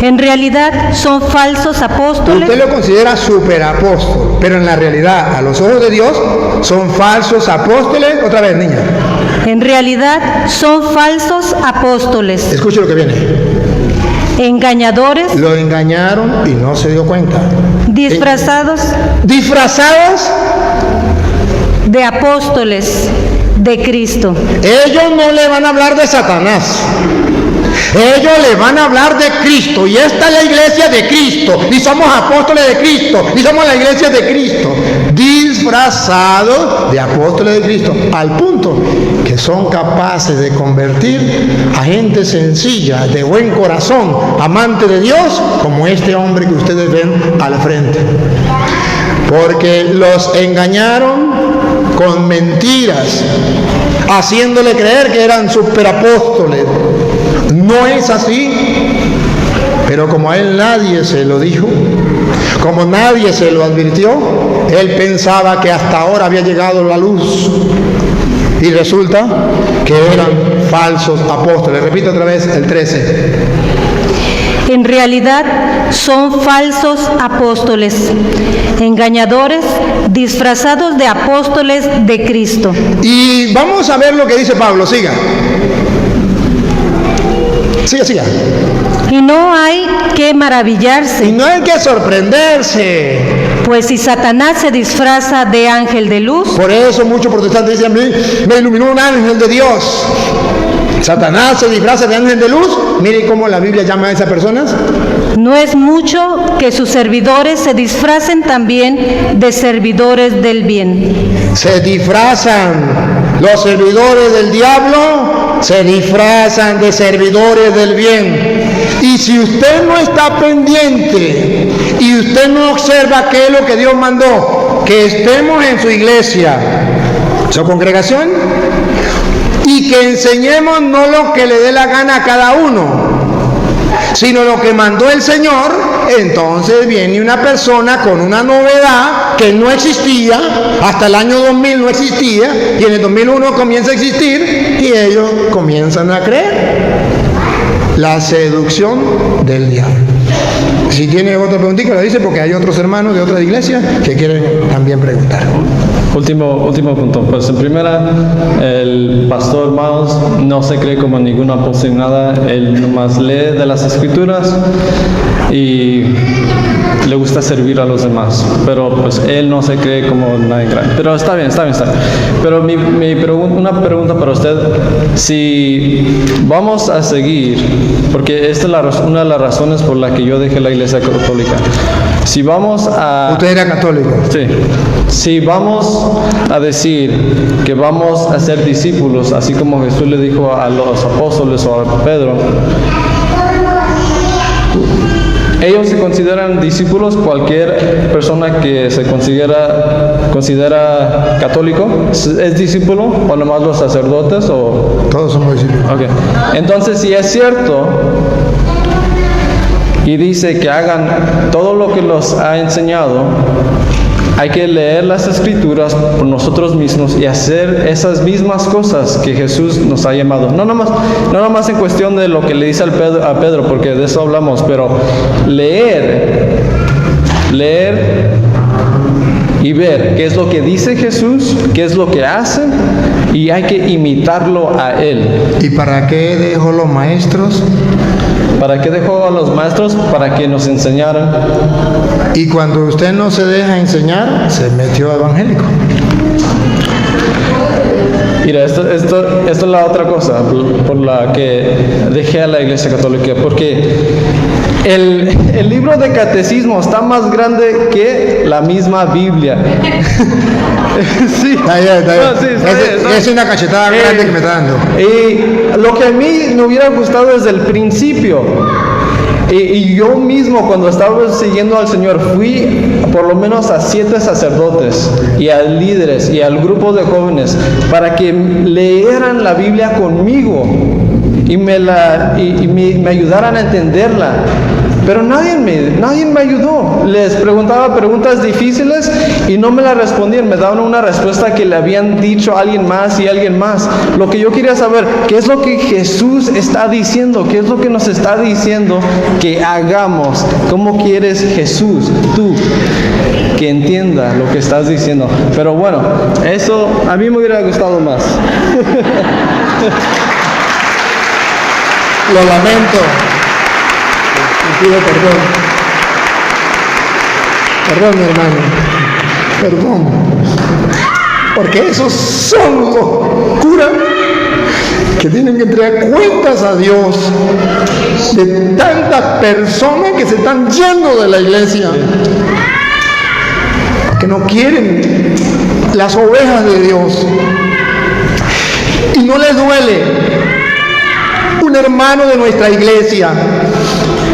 En realidad son falsos apóstoles, Usted lo considera superapóstol, pero en la realidad, a los ojos de Dios, son falsos apóstoles. Otra vez, niña. en realidad son falsos apóstoles, Escuche lo que viene. engañadores, Lo engañaron y no se dio cuenta. disfrazados Disfrazados, de apóstoles de Cristo. ellos no le van a hablar de Satanás. Ellos le van a hablar de Cristo. Y esta es la iglesia de Cristo. Y somos apóstoles de Cristo. Y somos la iglesia de Cristo. Disfrazados de apóstoles de Cristo. Al punto que son capaces de convertir a gente sencilla, de buen corazón, amante de Dios, como este hombre que ustedes ven al frente. Porque los engañaron con mentiras, haciéndole creer que eran superapóstoles. No es así, pero como a él nadie se lo dijo, como nadie se lo advirtió, él pensaba que hasta ahora había llegado la luz y resulta que eran falsos apóstoles. Repito otra vez el 13. En realidad son falsos apóstoles, engañadores, disfrazados de apóstoles de Cristo. Y vamos a ver lo que dice Pablo. Siga. Siga. Y no hay que Y maravillarse, no hay que sorprenderse. pues si Satanás se disfraza de ángel de luz, Por eso muchos protestantes dicen: a mí me iluminó un ángel de Dios. Satanás se disfraza de ángel de luz. Miren cómo la Biblia llama a esas personas. no es mucho que sus servidores se disfracen también de servidores del bien. Se disfrazan los servidores del diablo, se disfrazan de servidores del bien. Y si usted no está pendiente y usted no observa qué es lo que Dios mandó, que estemos en su iglesia, su congregación, y que enseñemos no lo que le dé la gana a cada uno, sino lo que mandó el Señor, entonces viene una persona con una novedad que no existía, hasta el año 2000 no existía, y en el 2001 comienza a existir, y ellos comienzan a creer. La seducción del diablo. Si tiene otra preguntita, lo dice, porque hay otros hermanos de otras iglesias que quieren también preguntar. Último punto. Pues en primera, el pastor Miles no se cree como ningún apóstol ni nada. Él nomás lee de las escrituras y le gusta servir a los demás. Pero pues él no se cree como nadie grande. Pero está bien. Pero una pregunta para usted. Si vamos a seguir, porque esta es una de las razones por la que yo dejé la iglesia católica. Si vamos a... Usted era católico. Sí. Si vamos a decir que vamos a ser discípulos, así como Jesús le dijo a los apóstoles o a Pedro, ellos se consideran discípulos, cualquier persona que se considera católico, ¿es discípulo? ¿O nomás los sacerdotes? O... Todos somos discípulos. Okay. Entonces, si es cierto y dice que hagan todo lo que los ha enseñado, hay que leer las escrituras por nosotros mismos y hacer esas mismas cosas que Jesús nos ha llamado. No nomás en cuestión de lo que le dice a Pedro, porque de eso hablamos, pero leer y ver qué es lo que dice Jesús, qué es lo que hace, y hay que imitarlo a Él. ¿Y para qué dejó los maestros? ¿Para qué dejó a los maestros? Para que nos enseñaran. Y cuando usted no se deja enseñar, se metió evangélico. Mira, esto es la otra cosa por la que dejé a la Iglesia Católica, porque el libro de catecismo está más grande que la misma Biblia. Sí. Está bien. No, sí, está bien. Es una cachetada grande que me está dando. Y lo que a mí me hubiera gustado desde el principio, y yo mismo cuando estaba siguiendo al Señor fui por lo menos a 7 sacerdotes y a líderes y al grupo de jóvenes para que leyeran la Biblia conmigo y me ayudaran a entenderla. Pero nadie me ayudó. Les preguntaba preguntas difíciles y no me las respondían. Me daban una respuesta que le habían dicho a alguien más y a alguien más. Lo que yo quería saber, ¿qué es lo que Jesús está diciendo? ¿Qué es lo que nos está diciendo que hagamos? ¿Cómo quieres Jesús, tú, que entienda lo que estás diciendo? Pero bueno, eso a mí me hubiera gustado más. Lo lamento. Pido perdón. Perdón, mi hermano. Perdón. Porque esos son los curas que tienen que entregar cuentas a Dios de tantas personas que se están yendo de la iglesia, que no quieren las ovejas de Dios. Y no les duele. Un hermano de nuestra iglesia,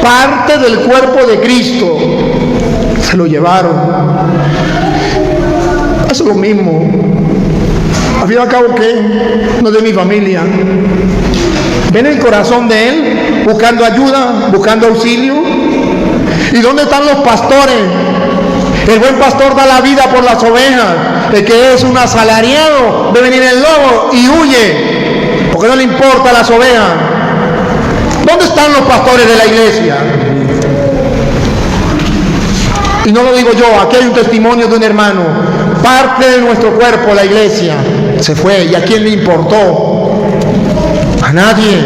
parte del cuerpo de Cristo, se lo llevaron. Es lo mismo. Al fin y al cabo, ¿qué? No es de mi familia. ¿Ven el corazón de él? Buscando ayuda, buscando auxilio. ¿Y dónde están los pastores? El buen pastor da la vida por las ovejas. El que es un asalariado ve venir el lobo y huye, porque no le importa las ovejas. ¿Dónde están los pastores de la iglesia? Y no lo digo yo, aquí hay un testimonio de un hermano, parte de nuestro cuerpo, la iglesia, se fue. ¿Y a quién le importó? A nadie.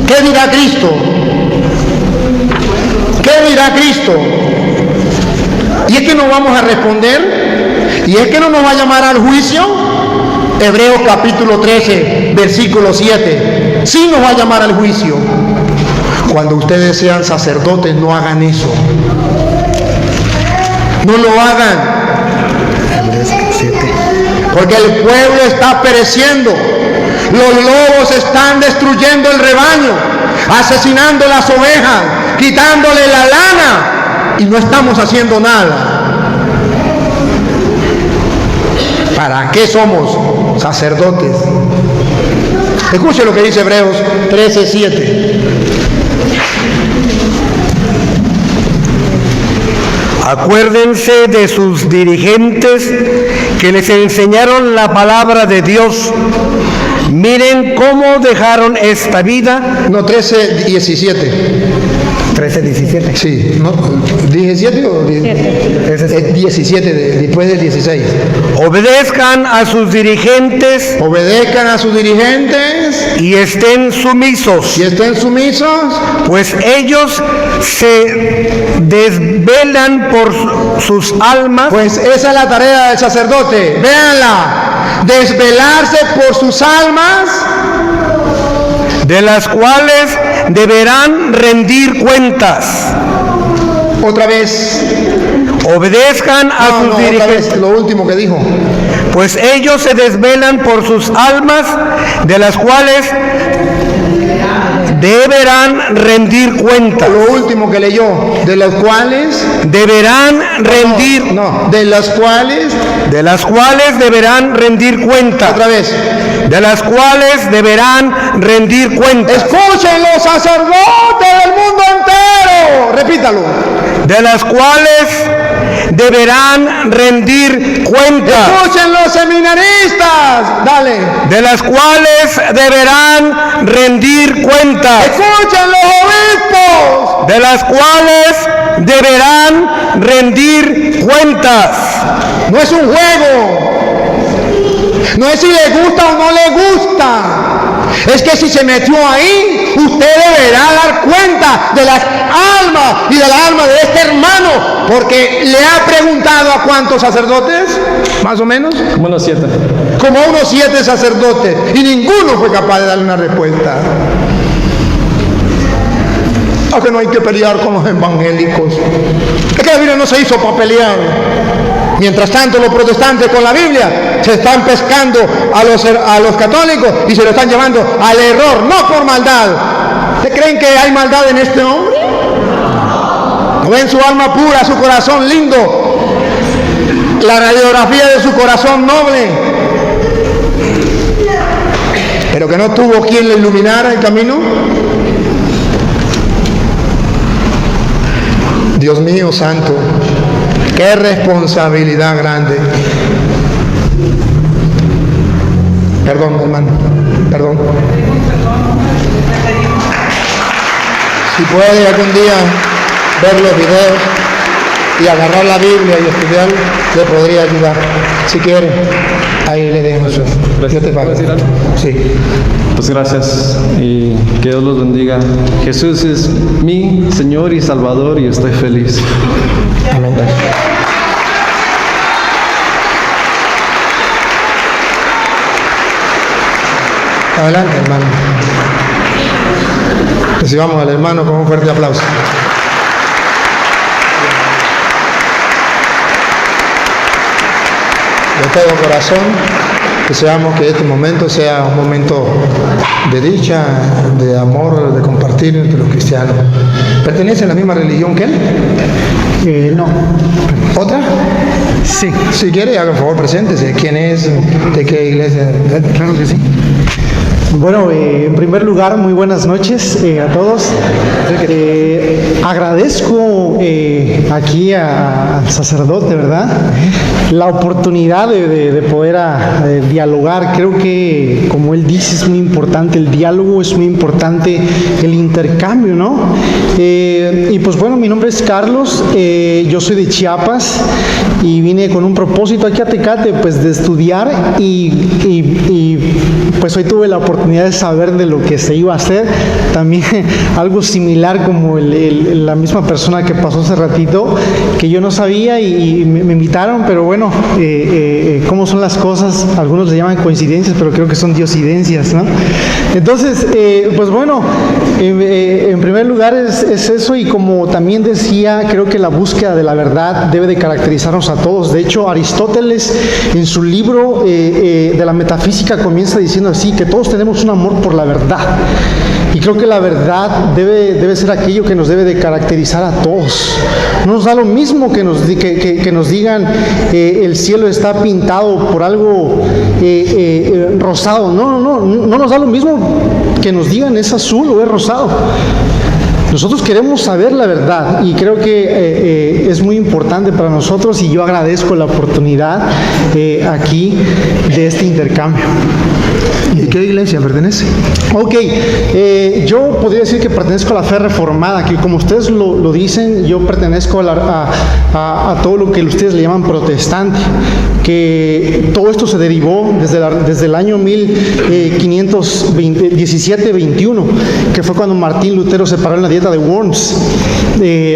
¿Qué dirá Cristo? ¿Qué dirá Cristo? ¿Y es que no vamos a responder? ¿Y es que no nos va a llamar al juicio? Hebreos capítulo 13, versículo 7. Sí nos va a llamar al juicio. Cuando ustedes sean sacerdotes, no hagan eso. No lo hagan. Porque el pueblo está pereciendo. Los lobos están destruyendo el rebaño, asesinando las ovejas, quitándole la lana, y no estamos haciendo nada. ¿Para qué somos sacerdotes? Escuche lo que dice Hebreos 13:7. Acuérdense de sus dirigentes que les enseñaron la palabra de Dios. Miren cómo dejaron esta vida. No, 13:17. 13:17. Sí, no, ¿17 o 17 después del 16? Obedezcan a sus dirigentes. Obedezcan a sus dirigentes. Y estén sumisos. Y estén sumisos. Pues ellos se desvelan por sus almas. Pues esa es la tarea del sacerdote. Véanla. Desvelarse por sus almas, de las cuales deberán rendir cuentas. Otra vez. Obedezcan a sus dirigentes. Otra vez, lo último que dijo. Pues ellos se desvelan por sus almas, de las cuales deberán rendir cuentas. Lo último que leyó, de las cuales deberán rendir. De las cuales deberán rendir cuentas. Otra vez. De las cuales deberán rendir cuentas. Escuchen los sacerdotes del mundo entero. Repítalo. De las cuales deberán rendir cuentas. Escuchen los seminaristas. Dale. De las cuales deberán rendir cuentas. Escuchen los obispos. De las cuales deberán rendir cuentas. No es un juego. No es si le gusta o no le gusta. Es que si se metió ahí, usted deberá dar cuenta de las almas y del alma de este hermano, porque le ha preguntado a cuántos sacerdotes, más o menos, Como unos 7. como a unos 7 sacerdotes, y ninguno fue capaz de darle una respuesta. ¿A que no hay que pelear con los evangélicos? Es que la Biblia no se hizo para pelear. Mientras tanto, los protestantes con la Biblia se están pescando a los católicos y se lo están llevando al error, no por maldad. ¿Ustedes creen que hay maldad en este hombre? ¿No ven su alma pura, su corazón lindo, la radiografía de su corazón noble? Pero que no tuvo quien le iluminara el camino. Dios mío santo, qué responsabilidad grande. Perdón, hermano, perdón. Si puede algún día ver los videos y agarrar la Biblia y estudiar, le podría ayudar. Si quiere, ahí le dejo eso. Yo te pago. Sí. Pues gracias y que Dios los bendiga. Jesús es mi Señor y Salvador y estoy feliz. Amén. Adelante, hermano. Recibamos al hermano con un fuerte aplauso. De todo corazón, deseamos que este momento sea un momento de dicha, de amor, de compartir entre los cristianos. ¿Pertenece a la misma religión que él? No. ¿Otra? Sí, Si quiere, haga por favor, preséntese. ¿Quién es? ¿De qué iglesia? claro que sí. Bueno, en primer lugar, muy buenas noches a todos. Agradezco aquí al sacerdote, ¿verdad? La oportunidad de poder dialogar. Creo que, como él dice, es muy importante el diálogo, es muy importante el intercambio, ¿no? Y pues bueno, mi nombre es Carlos, yo soy de Chiapas y vine con un propósito aquí a Tecate, pues de estudiar y pues hoy tuve la oportunidad de saber de lo que se iba a hacer, también algo similar como la misma persona que pasó hace ratito, que yo no sabía y me invitaron, pero bueno, cómo son las cosas, algunos le llaman coincidencias, pero creo que son diosidencias, ¿no? Entonces, pues bueno, en primer lugar es eso, y como también decía, creo que la búsqueda de la verdad debe de caracterizarnos a todos. De hecho, Aristóteles en su libro de la metafísica comienza diciendo así, que todos tenemos un amor por la verdad. Y creo que la verdad debe ser aquello que nos debe de caracterizar a todos. No nos da lo mismo que nos digan el cielo está pintado por algo rosado. No nos da lo mismo que nos digan es azul o es rosado. Nosotros queremos saber la verdad y creo que es muy importante para nosotros, y yo agradezco la oportunidad aquí de este intercambio. ¿Y qué iglesia pertenece? Ok, yo podría decir que pertenezco a la fe reformada, que como ustedes lo dicen, yo pertenezco a todo lo que ustedes le llaman protestante, que todo esto se derivó desde el año 1517-21, que fue cuando Martín Lutero se paró en la dieta de Worms,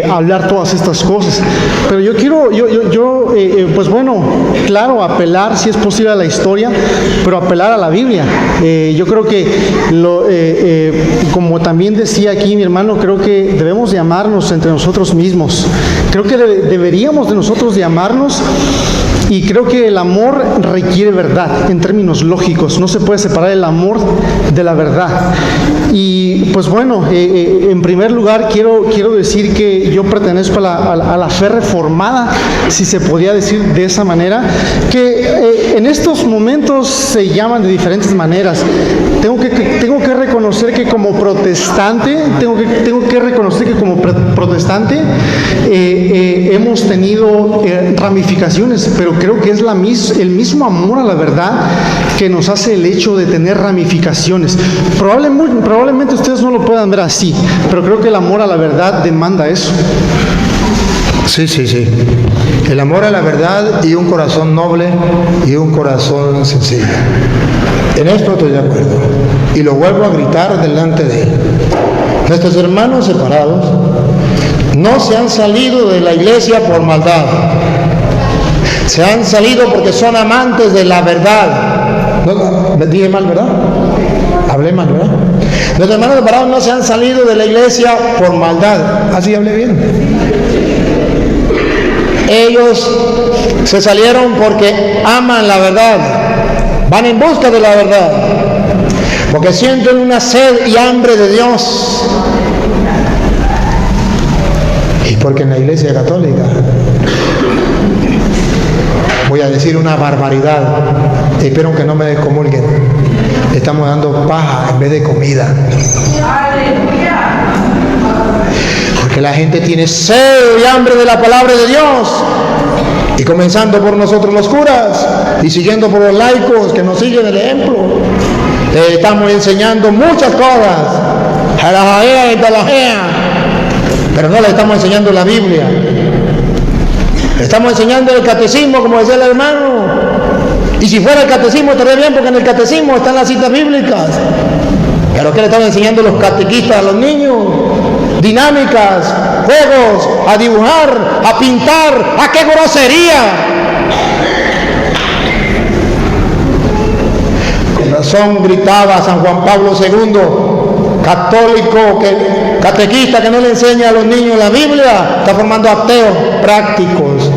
a hablar todas estas cosas. Pero yo quiero, pues bueno, claro, apelar si es posible a la historia, pero apelar a la Biblia. Yo creo que, como también decía aquí mi hermano, creo que debemos de amarnos entre nosotros mismos. Creo que deberíamos de nosotros de amarnos. Y creo que el amor requiere verdad en términos lógicos. No se puede separar el amor de la verdad. Y pues bueno, en primer lugar quiero decir que yo pertenezco a la fe reformada, si se podía decir de esa manera, que en estos momentos se llaman de diferentes maneras. Tengo que reconocer que como protestante, hemos tenido ramificaciones, pero creo que es el mismo amor a la verdad que nos hace el hecho de tener ramificaciones. Probablemente ustedes no lo puedan ver así, pero creo que el amor a la verdad demanda eso. Sí. el amor a la verdad y un corazón noble y un corazón sencillo. En esto estoy de acuerdo y lo vuelvo a gritar delante de él. Nuestros hermanos separados no se han salido de la iglesia por maldad. Se han salido porque son amantes de la verdad. ¿No? Dije mal, ¿verdad? Hablé mal, ¿verdad? Nuestros hermanos separados no se han salido de la iglesia por maldad. Así hablé bien. Ellos se salieron porque aman la verdad. Van en busca de la verdad. Porque sienten una sed y hambre de Dios. Y porque en la iglesia católica, voy a decir una barbaridad, espero que no me descomulguen, estamos dando paja en vez de comida. Porque la gente tiene sed y hambre de la palabra de Dios. Y comenzando por nosotros los curas y siguiendo por los laicos que nos siguen el ejemplo. Estamos enseñando muchas cosas, jalajea y talajea, pero no le estamos enseñando la Biblia. Le estamos enseñando el catecismo, como decía el hermano. Y si fuera el catecismo estaría bien, porque en el catecismo están las citas bíblicas. Pero ¿qué le están enseñando los catequistas a los niños? Dinámicas, juegos, a dibujar, a pintar. ¡A qué grosería! Con razón gritaba San Juan Pablo II, católico, catequista que no le enseña a los niños la Biblia, está formando ateos prácticos.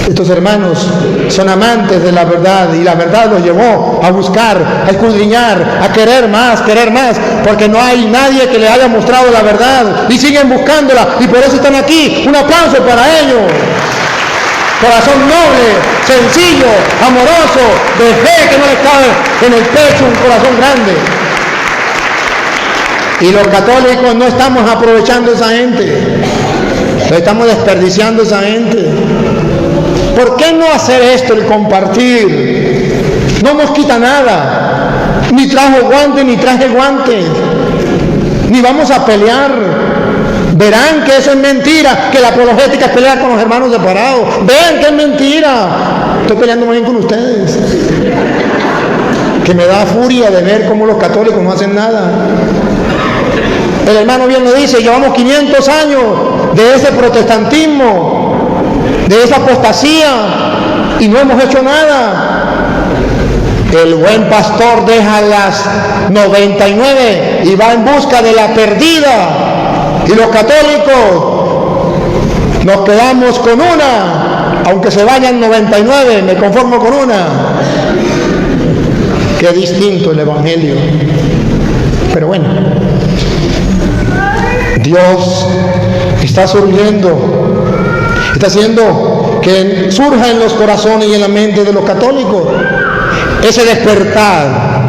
Estos hermanos son amantes de la verdad y la verdad los llevó a buscar, a escudriñar, a querer más, porque no hay nadie que le haya mostrado la verdad y siguen buscándola y por eso están aquí. Un aplauso para ellos. Corazón noble, sencillo, amoroso, de fe que no le cabe en el pecho, un corazón grande. Y los católicos no estamos aprovechando a esa gente, estamos desperdiciando a esa gente. ¿Por qué no hacer esto, el compartir? No nos quita nada, ni trajo guantes, ni traje guantes, ni vamos a pelear. Verán que eso es mentira, que la apologética es pelear con los hermanos separados. Vean que es mentira. Estoy peleando muy bien con ustedes, que me da furia de ver cómo los católicos no hacen nada. El hermano bien lo dice, llevamos 500 años de ese protestantismo, de esa apostasía, y no hemos hecho nada. El buen pastor deja las 99 y va en busca de la perdida. Y los católicos nos quedamos con una, aunque se vayan 99, me conformo con una. Qué distinto el evangelio. Pero bueno, Dios está surgiendo, está haciendo que surja en los corazones y en la mente de los católicos ese despertar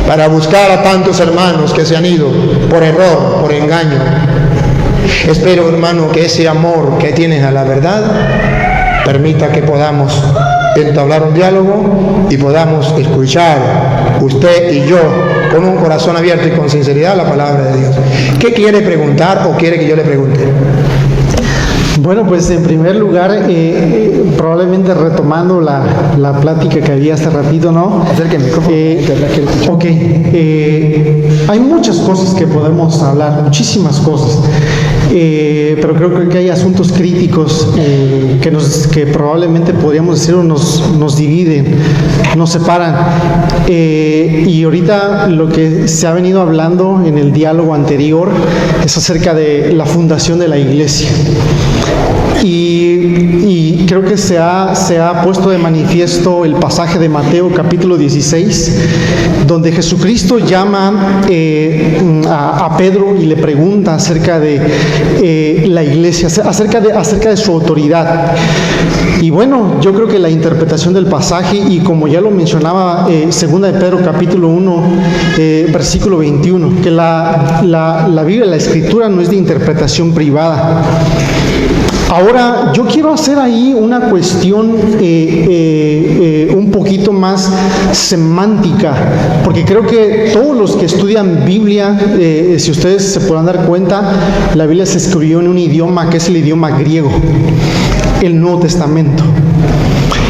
para buscar a tantos hermanos que se han ido por error, por engaño. Espero, hermano, que ese amor que tienes a la verdad permita que podamos entablar un diálogo y podamos escuchar, usted y yo, con un corazón abierto y con sinceridad, la palabra de Dios. ¿Qué quiere preguntar o quiere que yo le pregunte? Bueno, pues en primer lugar, probablemente retomando la plática que había hace ratito, ¿no? Acérquenme, ok, hay muchas cosas que podemos hablar, muchísimas cosas, pero creo que hay asuntos críticos que probablemente podríamos decir nos dividen, nos separan. Y ahorita lo que se ha venido hablando en el diálogo anterior es acerca de la fundación de la iglesia. Y creo que se ha puesto de manifiesto el pasaje de Mateo capítulo 16, donde Jesucristo llama a Pedro y le pregunta acerca de la iglesia, acerca de su autoridad. Y bueno, yo creo que la interpretación del pasaje, y como ya lo mencionaba segunda de Pedro capítulo 1, versículo 21, que la Biblia, la Escritura no es de interpretación privada. Ahora, yo quiero hacer ahí una cuestión un poquito más semántica, porque creo que todos los que estudian Biblia, si ustedes se podrán dar cuenta, la Biblia se escribió en un idioma que es el idioma griego, el Nuevo Testamento.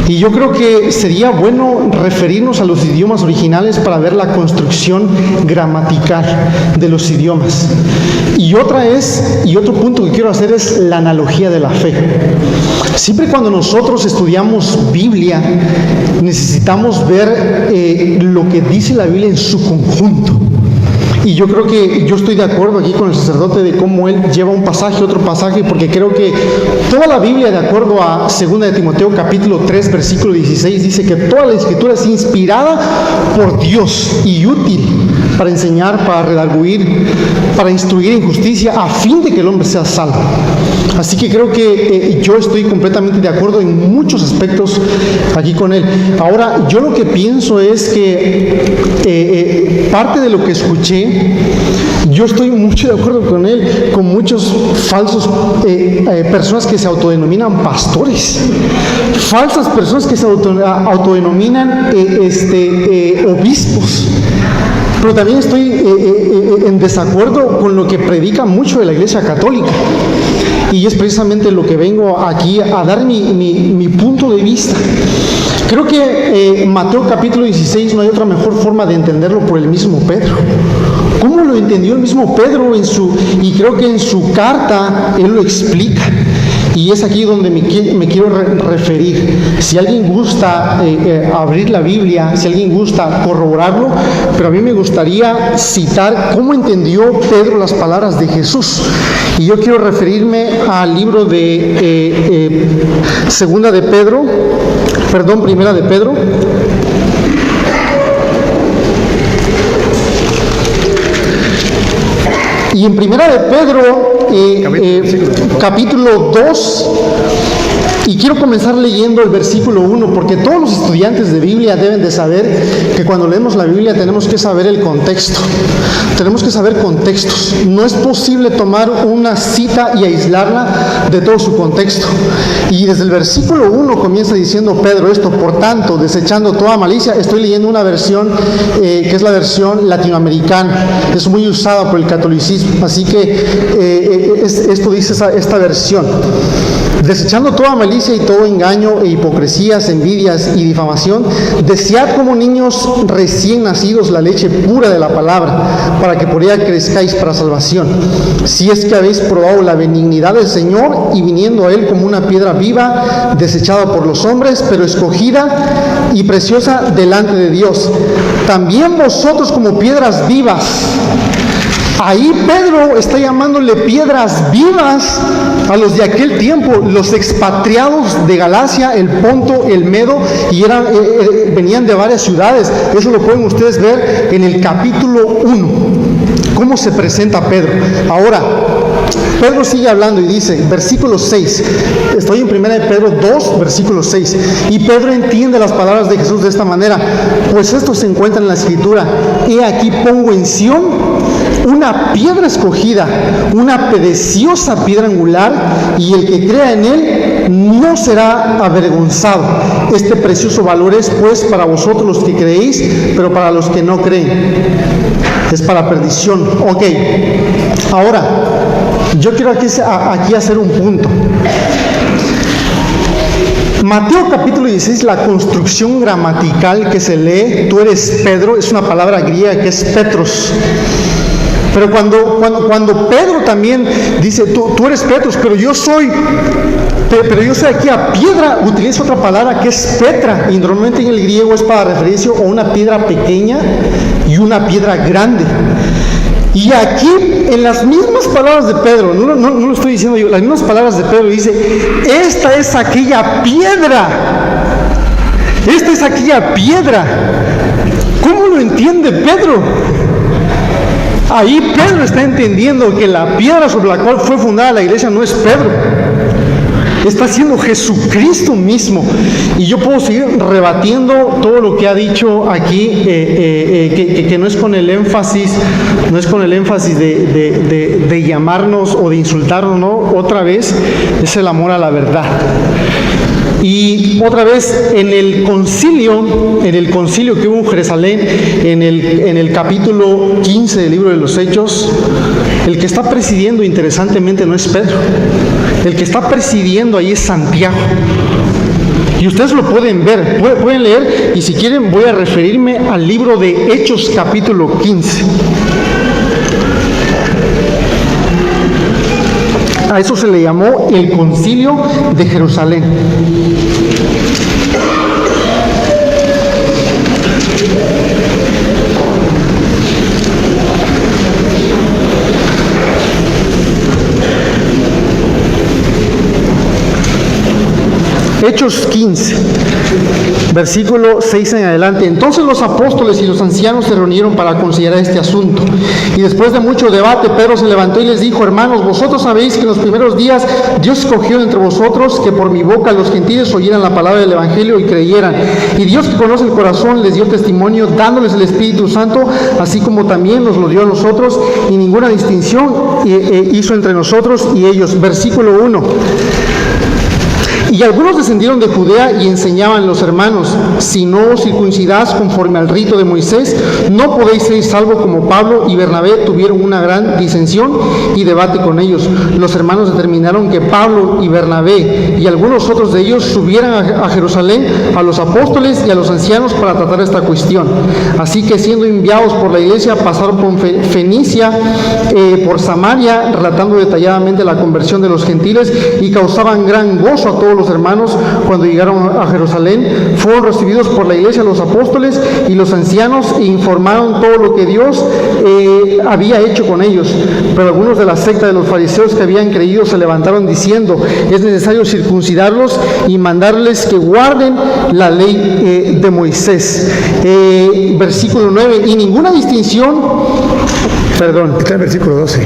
Y yo creo que sería bueno referirnos a los idiomas originales para ver la construcción gramatical de los idiomas. Y otro punto que quiero hacer es la analogía de la fe. Siempre cuando nosotros estudiamos Biblia, necesitamos ver lo que dice la Biblia en su conjunto. Y yo creo que yo estoy de acuerdo aquí con el sacerdote de cómo él lleva un pasaje, otro pasaje, porque creo que toda la Biblia, de acuerdo a 2 de Timoteo capítulo 3, versículo 16, dice que toda la Escritura es inspirada por Dios y útil para enseñar, para redarguir, para instruir en justicia, a fin de que el hombre sea salvo. Así que creo que yo estoy completamente de acuerdo en muchos aspectos aquí con él. Ahora, yo lo que pienso es que parte de lo que escuché, yo estoy mucho de acuerdo con él, con muchos falsos personas que se autodenominan pastores, falsas personas que se autodenominan obispos. Pero también estoy en desacuerdo con lo que predica mucho de la Iglesia Católica. Y es precisamente lo que vengo aquí a dar mi punto de vista. Creo que Mateo capítulo 16 no hay otra mejor forma de entenderlo por el mismo Pedro. ¿Cómo lo entendió el mismo Pedro y creo que en su carta él lo explica? Y es aquí donde me quiero referir. Si alguien gusta abrir la Biblia, si alguien gusta corroborarlo, pero a mí me gustaría citar cómo entendió Pedro las palabras de Jesús. Y yo quiero referirme al libro de Primera de Pedro. Y en Primera de Pedro, capítulo 2, y quiero comenzar leyendo el versículo 1, porque todos los estudiantes de Biblia deben de saber que cuando leemos la Biblia tenemos que saber el contexto, tenemos que saber contextos. No es posible tomar una cita y aislarla de todo su contexto. Y desde el versículo 1 comienza diciendo Pedro esto: por tanto, desechando toda malicia. Estoy leyendo una versión que es la versión latinoamericana, es muy usada por el catolicismo, así que esto dice esta versión: desechando toda malicia y todo engaño e hipocresías, envidias y difamación, desead como niños recién nacidos la leche pura de la palabra, para que por ella crezcáis para salvación, si es que habéis probado la benignidad del Señor, y viniendo a Él como una piedra viva, desechada por los hombres, pero escogida y preciosa delante de Dios. También vosotros como piedras vivas. Ahí Pedro está llamándole piedras vivas a los de aquel tiempo, los expatriados de Galacia, el Ponto, el Medo, y venían de varias ciudades. Eso lo pueden ustedes ver en el capítulo 1, cómo se presenta Pedro. Ahora, Pedro sigue hablando y dice, versículo 6, estoy en 1 de Pedro 2, versículo 6, y Pedro entiende las palabras de Jesús de esta manera: pues esto se encuentra en la Escritura, he aquí pongo en Sión una piedra escogida, una preciosa piedra angular, y el que crea en él no será avergonzado. Este precioso valor es pues para vosotros los que creéis, pero para los que no creen es para perdición. Ok, ahora yo quiero aquí hacer un punto. Mateo capítulo 16, la construcción gramatical que se lee, tú eres Pedro, es una palabra griega que es Petros. Pero cuando Pedro también dice, tú eres Petros, pero yo soy aquí a piedra, utiliza otra palabra que es Petra, y normalmente en el griego es para referirse a una piedra pequeña y una piedra grande. Y aquí, en las mismas palabras de Pedro, no lo estoy diciendo yo, las mismas palabras de Pedro dice: esta es aquella piedra. Esta es aquella piedra. ¿Cómo lo entiende Pedro? Ahí Pedro está entendiendo que la piedra sobre la cual fue fundada la iglesia no es Pedro, está siendo Jesucristo mismo. Y yo puedo seguir rebatiendo todo lo que ha dicho aquí, que no es con el énfasis, de llamarnos o de insultarnos, ¿no? Otra vez es el amor a la verdad. Y otra vez en el concilio que hubo en Jerusalén, en el capítulo 15 del libro de los Hechos, el que está presidiendo, interesantemente, no es Pedro. El que está presidiendo ahí es Santiago. Y ustedes lo pueden ver, pueden leer, y si quieren voy a referirme al libro de Hechos capítulo 15. A eso se le llamó el Concilio de Jerusalén. Hechos 15, versículo 6 en adelante. Entonces los apóstoles y los ancianos se reunieron para considerar este asunto. Y después de mucho debate, Pedro se levantó y les dijo: hermanos, vosotros sabéis que en los primeros días Dios escogió entre vosotros que por mi boca los gentiles oyeran la palabra del Evangelio y creyeran. Y Dios, que conoce el corazón, les dio testimonio dándoles el Espíritu Santo, así como también nos lo dio a nosotros, y ninguna distinción hizo entre nosotros y ellos. Versículo 1. Y algunos descendieron de Judea y enseñaban a los hermanos: si no os circuncidáis conforme al rito de Moisés, no podéis ser salvos. Como Pablo y Bernabé tuvieron una gran disensión y debate con ellos, los hermanos determinaron que Pablo y Bernabé y algunos otros de ellos subieran a Jerusalén a los apóstoles y a los ancianos para tratar esta cuestión. Así que, siendo enviados por la iglesia, pasaron por Fenicia, por Samaria, relatando detalladamente la conversión de los gentiles, y causaban gran gozo a todos los hermanos. Cuando llegaron a Jerusalén, fueron recibidos por la iglesia los apóstoles y los ancianos e informaron todo lo que Dios había hecho con ellos. Pero algunos de la secta de los fariseos que habían creído se levantaron diciendo: es necesario circuncidarlos y mandarles que guarden la ley de Moisés. Versículo 9. Y ninguna distinción, perdón, Está en el versículo 12.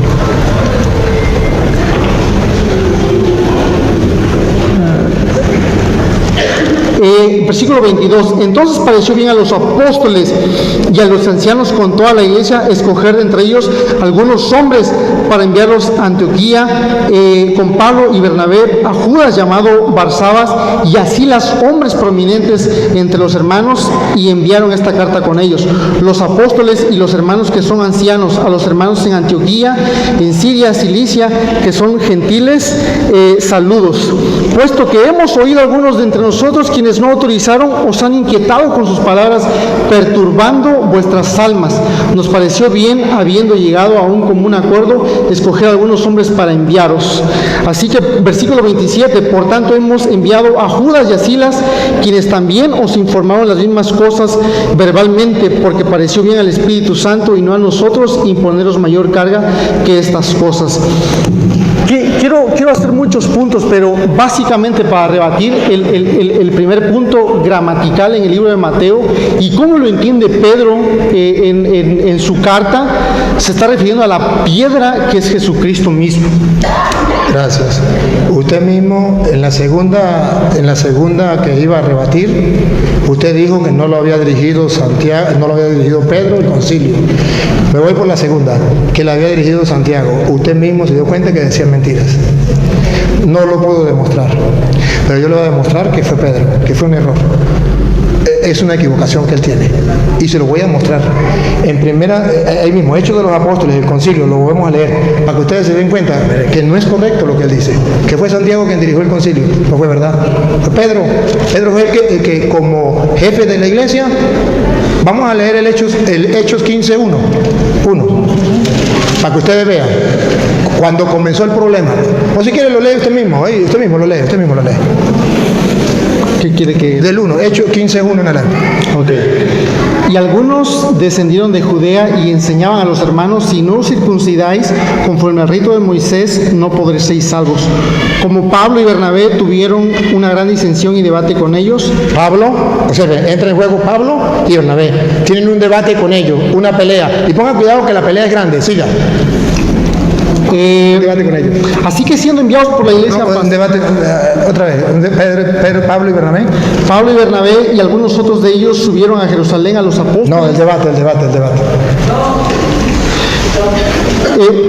Versículo 22. Entonces pareció bien a los apóstoles y a los ancianos con toda la iglesia escoger de entre ellos algunos hombres para enviarlos a Antioquía, con Pablo y Bernabé, a Judas llamado Barsabas y a Silas, hombres prominentes entre los hermanos, y enviaron esta carta con ellos. Los apóstoles y los hermanos que son ancianos, a los hermanos en Antioquía, en Siria, Cilicia, que son gentiles, saludos. Puesto que hemos oído algunos de entre nosotros, quienes no autorizaron, os han inquietado con sus palabras, perturbando vuestras almas. Nos pareció bien, habiendo llegado a un común acuerdo, escoger a algunos hombres para enviaros. Así que, versículo 27, por tanto hemos enviado a Judas y a Silas, quienes también os informaron las mismas cosas verbalmente, porque pareció bien al Espíritu Santo y no a nosotros imponeros mayor carga que estas cosas. Quiero hacer muchos puntos, pero básicamente para rebatir el primer punto gramatical en el libro de Mateo y cómo lo entiende Pedro en su carta, se está refiriendo a la piedra que es Jesucristo mismo. Gracias. Usted mismo en la segunda que iba a rebatir, usted dijo que no lo había dirigido Santiago, no lo había dirigido Pedro el concilio. Me voy por la segunda, que la había dirigido Santiago. Usted mismo se dio cuenta que decían mentiras. No lo puedo demostrar, pero yo le voy a demostrar que fue Pedro, que fue un error. Es una equivocación que él tiene y se lo voy a mostrar en primera, ahí mismo, Hechos de los Apóstoles, el concilio, lo volvemos a leer para que ustedes se den cuenta que no es correcto lo que él dice, que fue Santiago quien dirigió el concilio. No fue verdad, fue Pedro fue el que como jefe de la iglesia. Vamos a leer el Hechos 15:1 para que ustedes vean cuando comenzó el problema, o si quiere lo lee usted mismo lo lee. ¿Qué quiere que...? Del 1, Hechos 15:1 en adelante. Ok. Y algunos descendieron de Judea y enseñaban a los hermanos: si no os circuncidáis conforme al rito de Moisés, no podréis ser salvos. Como Pablo y Bernabé tuvieron una gran disensión y debate con ellos. Entra en juego Pablo y Bernabé. Tienen un debate con ellos, una pelea. Y pongan cuidado que la pelea es grande, siga. Debate con ellos. Así que siendo enviados por la iglesia, No, un debate, otra vez, Pedro, Pablo y Bernabé. Pablo y Bernabé y algunos otros de ellos subieron a Jerusalén a los apóstoles. No, el debate.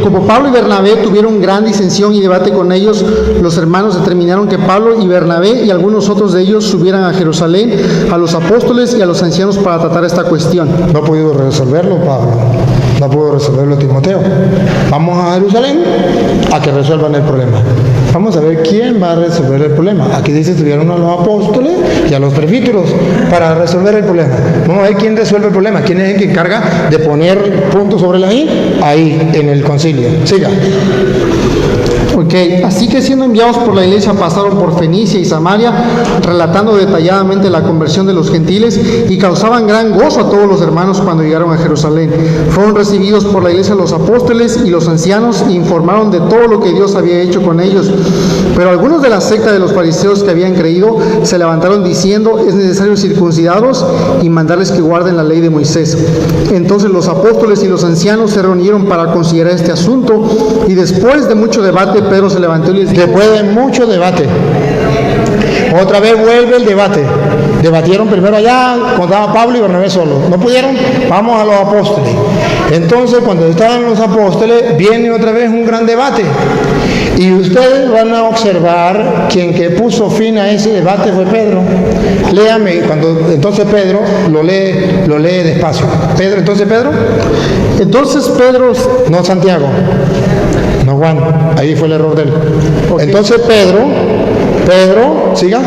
Como Pablo y Bernabé tuvieron gran disensión y debate con ellos, los hermanos determinaron que Pablo y Bernabé y algunos otros de ellos subieran a Jerusalén a los apóstoles y a los ancianos para tratar esta cuestión. No ha podido resolverlo Pablo, no pudo resolverlo Timoteo. Vamos a Jerusalén a que resuelvan el problema. Vamos a ver quién va a resolver el problema. Aquí dice subieron a los apóstoles y a los presbíteros para resolver el problema. Vamos a ver quién resuelve el problema, quién es el que encarga de poner puntos sobre la I ahí en el concilio. Siga. Ok, así que siendo enviados por la iglesia pasaron por Fenicia y Samaria, relatando detalladamente la conversión de los gentiles y causaban gran gozo a todos los hermanos cuando llegaron a Jerusalén. Fueron recibidos por la iglesia los apóstoles y los ancianos e informaron de todo lo que Dios había hecho con ellos. Pero algunos de la secta de los fariseos que habían creído se levantaron diciendo: es necesario circuncidarlos y mandarles que guarden la ley de Moisés. Entonces los apóstoles y los ancianos se reunieron para considerar este asunto y después de mucho debate Pedro se levantó y les dijo: Después de mucho debate, otra vez vuelve el debate. Debatieron primero allá cuando estaba Pablo y Bernabé solos. No pudieron, vamos a los apóstoles. Entonces, cuando estaban los apóstoles, viene otra vez un gran debate. Y ustedes van a observar quien que puso fin a ese debate fue Pedro. Léame, entonces Pedro lo lee despacio. Entonces Pedro, no Santiago, no Juan, ahí fue el error de él. Okay. Entonces Pedro, siga.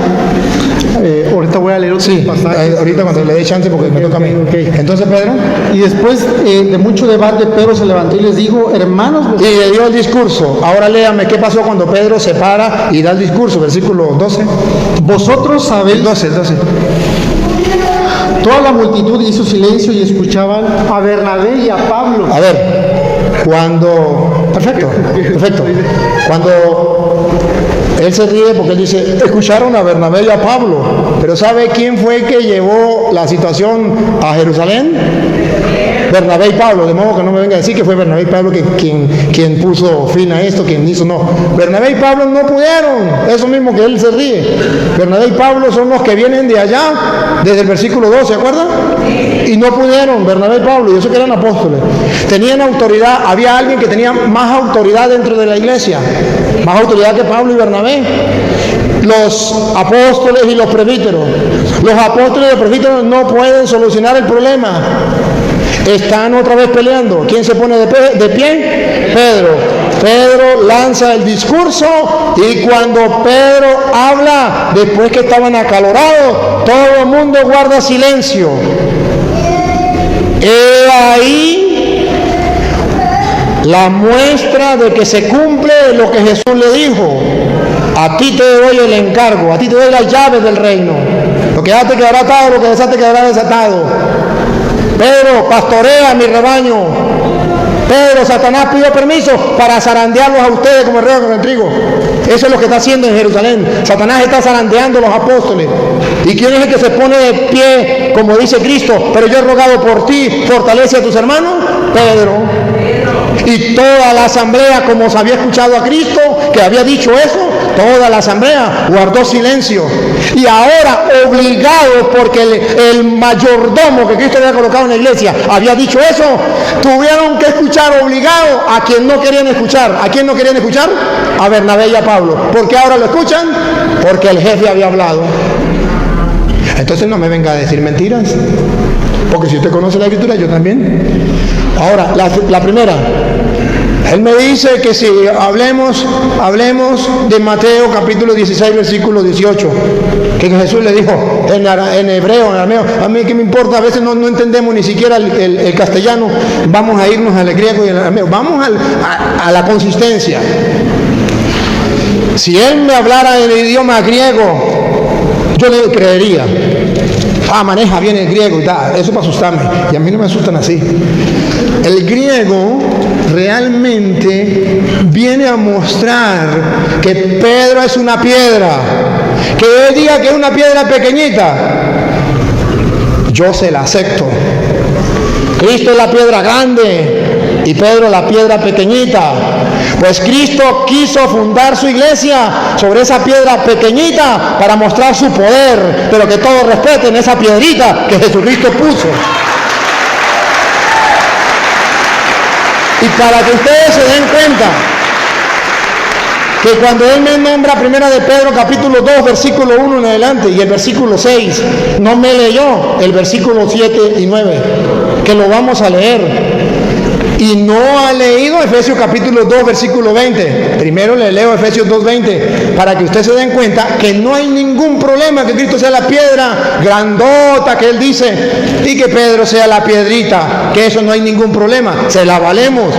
Ahorita voy a leer otro pasaje. Ahorita cuando le dé chance porque me toca a mí. Okay. Entonces Pedro. Y después de mucho debate, Pedro se levantó y les dijo: hermanos. Y le dio el discurso. Ahora léame qué pasó cuando Pedro se para y da el discurso. Versículo 12. Vosotros sabéis. El 12. Toda la multitud hizo silencio y escuchaban a Bernabé y a Pablo. A ver, perfecto. Cuando él se ríe porque él dice, escucharon a Bernabé y a Pablo, pero ¿sabe quién fue el que llevó la situación a Jerusalén? Bernabé y Pablo, de modo que no me venga a decir que fue Bernabé y Pablo quien puso fin a esto, quien hizo, no. Bernabé y Pablo no pudieron, eso mismo que él se ríe. Bernabé y Pablo son los que vienen de allá, desde el versículo 2, ¿se acuerdan? Y no pudieron, Bernabé y Pablo, y eso que eran apóstoles. Tenían autoridad, había alguien que tenía más autoridad dentro de la iglesia, más autoridad que Pablo y Bernabé. Los apóstoles y los presbíteros. Los apóstoles y los presbíteros no pueden solucionar el problema. Están otra vez peleando. ¿Quién se pone de pie? Pedro. Pedro lanza el discurso y cuando Pedro habla, después que estaban acalorados, todo el mundo guarda silencio. He ahí la muestra de que se cumple lo que Jesús le dijo. A ti te doy el encargo, a ti te doy las llaves del reino. Lo que ya te quedará atado, lo que desaste quedará desatado. Pedro, pastorea mi rebaño. Pedro, Satanás pidió permiso para zarandearlos a ustedes como el rey con el trigo. Eso es lo que está haciendo en Jerusalén. Satanás está zarandeando a los apóstoles. ¿Y quién es el que se pone de pie, como dice Cristo? Pero yo he rogado por ti, fortalece a tus hermanos. Pedro. Y toda la asamblea, como se había escuchado a Cristo, que había dicho eso, toda la asamblea guardó silencio. Y ahora, obligados, porque el mayordomo que Cristo había colocado en la iglesia había dicho eso, tuvieron que escuchar obligados a quien no querían escuchar. ¿A quién no querían escuchar? A Bernabé y a Pablo. ¿Por qué ahora lo escuchan? Porque el jefe había hablado. Entonces no me venga a decir mentiras, porque si usted conoce la escritura, yo también. Ahora, la primera, él me dice que si hablemos de Mateo capítulo 16, versículo 18, que Jesús le dijo en hebreo, en arameo, a mí que me importa, a veces no entendemos ni siquiera el castellano, vamos a irnos al griego y al arameo, vamos a la consistencia. Si él me hablara en el idioma griego, yo le creería. Maneja bien el griego y tal, eso para asustarme, y a mí no me asustan así. El griego realmente viene a mostrar que Pedro es una piedra, que él diga que es una piedra pequeñita, yo se la acepto. Cristo es la piedra grande y Pedro la piedra pequeñita, Pues Cristo quiso fundar su iglesia sobre esa piedra pequeñita para mostrar su poder, pero que todos respeten esa piedrita que Jesucristo puso. Y para que ustedes se den cuenta que cuando Él me nombra primera de Pedro capítulo 2 versículo 1 en adelante y el versículo 6, no me leyó el versículo 7 y 9, que lo vamos a leer. Y no ha leído Efesios capítulo 2 versículo 20. Primero le leo Efesios 2:20 para que ustedes se den cuenta que no hay ningún problema que Cristo sea la piedra grandota que Él dice y que Pedro sea la piedrita, que eso no hay ningún problema, se la valemos.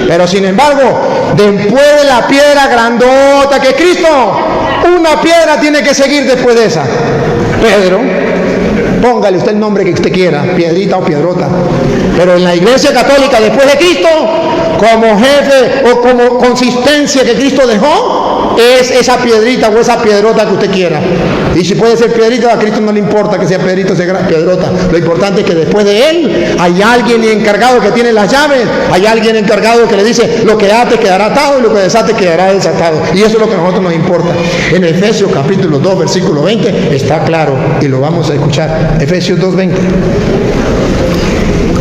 Pero sin embargo, después de la piedra grandota que es Cristo, una piedra tiene que seguir después de esa. Pedro, póngale usted el nombre que usted quiera, piedrita o piedrota. Pero en la Iglesia Católica, después de Cristo, como jefe o como consistencia que Cristo dejó, es esa piedrita o esa piedrota que usted quiera. Y si puede ser piedrita, a Cristo no le importa que sea piedrita o sea piedrota. Lo importante es que después de Él hay alguien encargado que tiene las llaves, hay alguien encargado que le dice, lo que ate quedará atado y lo que desate quedará desatado. Y eso es lo que a nosotros nos importa. En Efesios capítulo 2, versículo 20, está claro y lo vamos a escuchar. Efesios 2:20.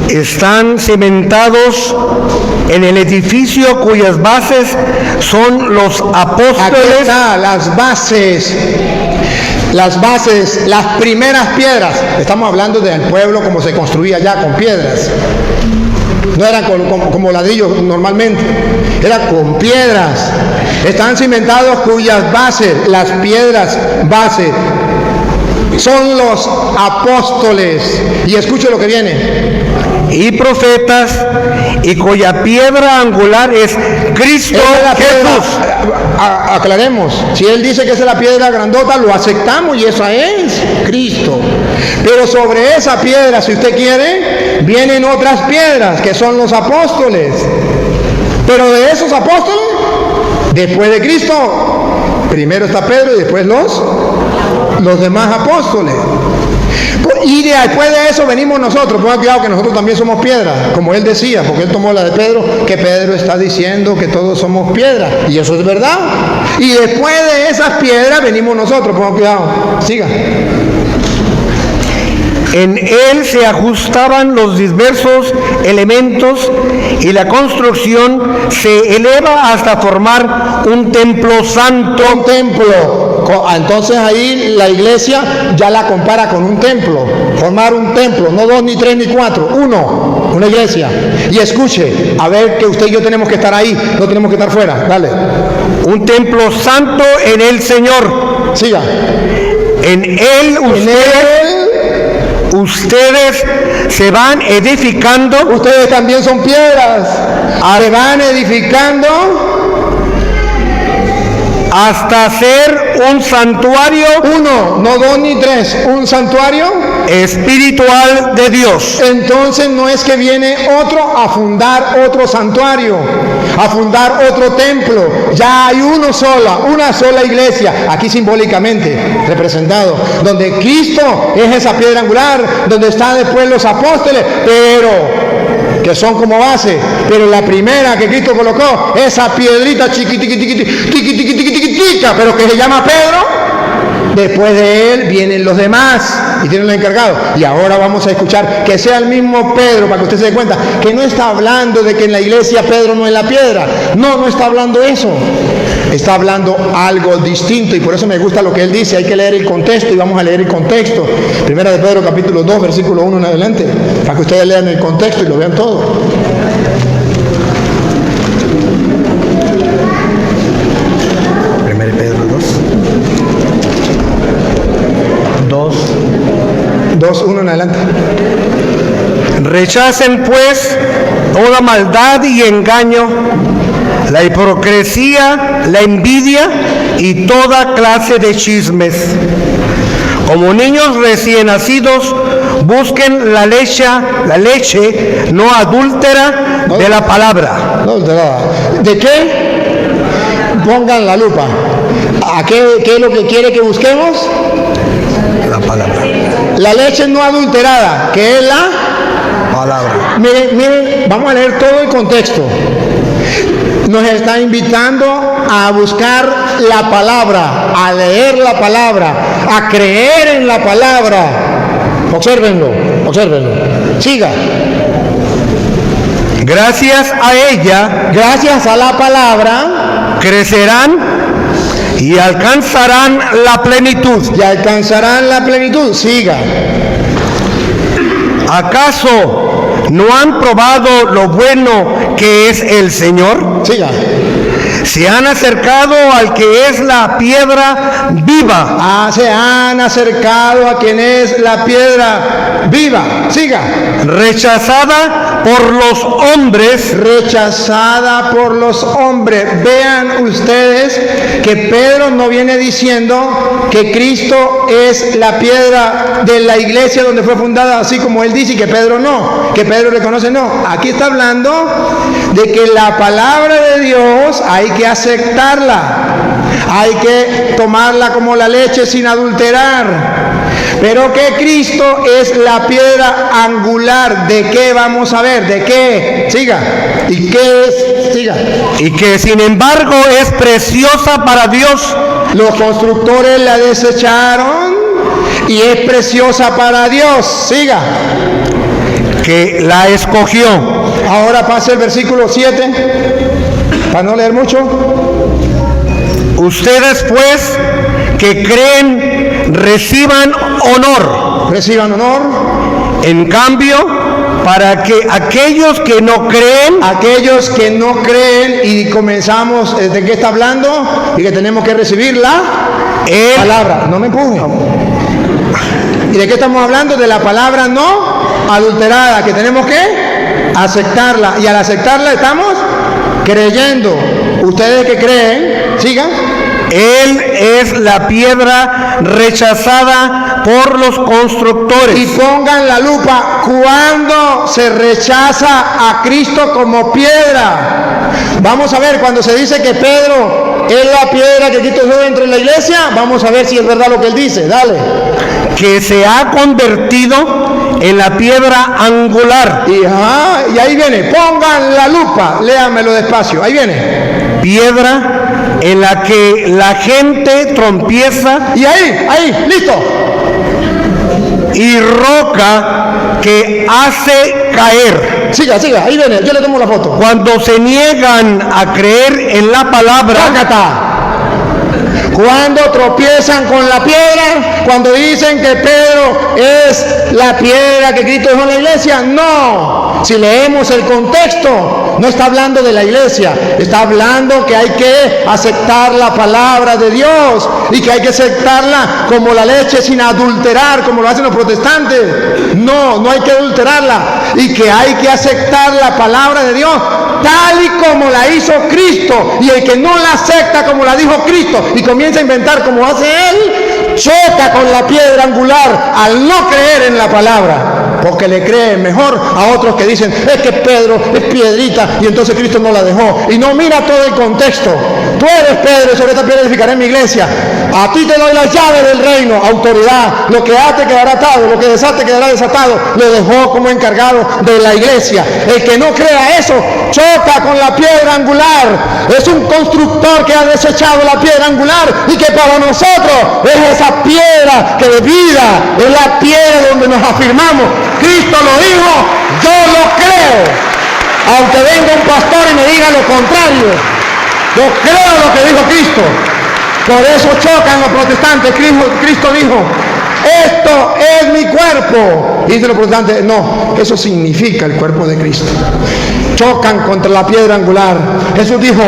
Están cimentados en el edificio cuyas bases son los Aquí apóstoles. está, las bases, las primeras piedras. Estamos hablando del pueblo como se construía ya con piedras. No eran como ladrillos normalmente, era con piedras. Están cimentados cuyas bases, las piedras bases, son los apóstoles. Y escuche lo que viene. Y profetas, y cuya piedra angular es Cristo Jesús. Aclaremos, si Él dice que esa es la piedra grandota, lo aceptamos y esa es Cristo. Pero sobre esa piedra, si usted quiere, vienen otras piedras que son los apóstoles. Pero de esos apóstoles, después de Cristo, primero está Pedro y después los demás apóstoles. Y después de eso venimos nosotros. Pongan cuidado que nosotros también somos piedras, como Él decía, porque Él tomó la de Pedro, que Pedro está diciendo que todos somos piedras, y eso es verdad. Y después de esas piedras venimos nosotros. Pongan cuidado, siga. En Él se ajustaban los diversos elementos y la construcción se eleva hasta formar un templo santo. Un templo. Entonces ahí la iglesia ya la compara con un templo. Formar un templo, no 2, ni 3, ni 4, uno, una iglesia. Y escuche, a ver que usted y yo tenemos que estar ahí, no tenemos que estar fuera. Dale. Un templo santo en el Señor. Siga. En Él ustedes se van edificando. Ustedes también son piedras. Se van edificando hasta ser un santuario. Uno, no 2 ni 3, un santuario espiritual de Dios. Entonces no es que viene otro a fundar otro santuario, a fundar otro templo. Ya hay una sola iglesia, aquí simbólicamente representado, donde Cristo es esa piedra angular, donde están después los apóstoles, pero que son como base, pero la primera que Cristo colocó, esa piedrita chiquititica, pero que se llama Pedro. Después de él vienen los demás y tienen los encargados. Y ahora vamos a escuchar que sea el mismo Pedro, para que usted se dé cuenta que no está hablando de que en la iglesia Pedro no es la piedra. No está hablando eso. Está hablando algo distinto, y por eso me gusta lo que él dice. Hay que leer el contexto, y vamos a leer el contexto. Primera de Pedro capítulo 2 versículo 1 en adelante, para que ustedes lean el contexto y lo vean todo. Primera de Pedro 2:1 en adelante. Rechacen pues toda maldad y engaño, la hipocresía, la envidia y toda clase de chismes. Como niños recién nacidos, busquen la leche no adúltera de la palabra. No adulterada. ¿De qué? Pongan la lupa. ¿A qué es lo que quiere que busquemos? La palabra. La leche no adulterada, que es la Palabra. Miren, vamos a leer todo el contexto. nos está invitando a buscar la palabra, a leer la palabra, a creer en la palabra. Obsérvenlo, obsérvenlo. Siga. Gracias a ella, Gracias a la palabra, crecerán y alcanzarán la plenitud. y alcanzarán la plenitud. Siga. ¿Acaso no han probado lo bueno que es el Señor? Siga. Se han acercado al que es la piedra viva, Se han acercado a quien es la piedra viva. Siga. rechazada por los hombres, Rechazada por los hombres. Vean ustedes que Pedro no viene diciendo que Cristo es la piedra de la iglesia donde fue fundada, así como él dice, y que Pedro no, que Pedro reconoce no. Aquí está hablando de que la palabra de Dios hay que aceptarla, hay que tomarla como la leche sin adulterar. Pero que Cristo es la piedra angular. ¿De qué vamos a ver? ¿De qué? Siga. ¿Y qué es? Siga. y que sin embargo es preciosa para Dios. Los constructores la desecharon y es preciosa para Dios. Siga. Que la escogió. Ahora pase el versículo 7, para no leer mucho. Ustedes pues que creen reciban honor. Reciban honor. En cambio, para que aquellos que no creen, Aquellos que no creen, y comenzamos, ¿de qué está hablando? Y que tenemos que recibir la él palabra. No me empuje. ¿Y de qué estamos hablando? De la palabra no adulterada, que tenemos que aceptarla. Y al aceptarla estamos creyendo. Ustedes que creen, sigan. Él es la piedra rechazada por los constructores. Y pongan la lupa cuando se rechaza a Cristo como piedra. Vamos a ver, cuando se dice que Pedro es la piedra que Cristo dio dentro de la iglesia, vamos a ver si es verdad lo que él dice. Dale. Que se ha convertido en la piedra angular. Y ahí viene, pongan la lupa, léamelo despacio, ahí viene. Piedra en la que la gente trompieza, Y ahí, listo. y roca que hace caer. Siga, ahí viene, yo le tomo la foto. Cuando se niegan a creer en la palabra, ¡Pácata! Cuando tropiezan con la piedra, cuando dicen que Pedro es la piedra que Cristo dejó en la iglesia, no. Si leemos el contexto, no está hablando de la iglesia, está hablando que hay que aceptar la palabra de Dios y que hay que aceptarla como la leche sin adulterar, como lo hacen los protestantes. No hay que adulterarla, y que hay que aceptar la palabra de Dios tal y como la hizo Cristo. Y el que no la acepta como la dijo Cristo y comienza a inventar como hace él, choca con la piedra angular al no creer en la palabra, porque le creen mejor a otros que dicen es que Pedro es piedrita y entonces Cristo no la dejó, y no mira todo el contexto. Tú eres Pedro y sobre esta piedra edificaré mi iglesia. A ti te doy las llaves del reino, autoridad. Lo que ate quedará atado, lo que desate quedará desatado. Lo dejó como encargado de la iglesia. El que no crea eso choca con la piedra angular. Es un constructor que ha desechado la piedra angular, y que para nosotros es esa piedra que de vida, es la piedra donde nos afirmamos. Cristo lo dijo, yo lo creo, aunque venga un pastor y me diga lo contrario. Yo creo lo que dijo Cristo. Por eso chocan los protestantes. Cristo dijo, esto es mi cuerpo. Y dicen los protestantes, no, eso significa el cuerpo de Cristo. Chocan contra la piedra angular. Jesús dijo,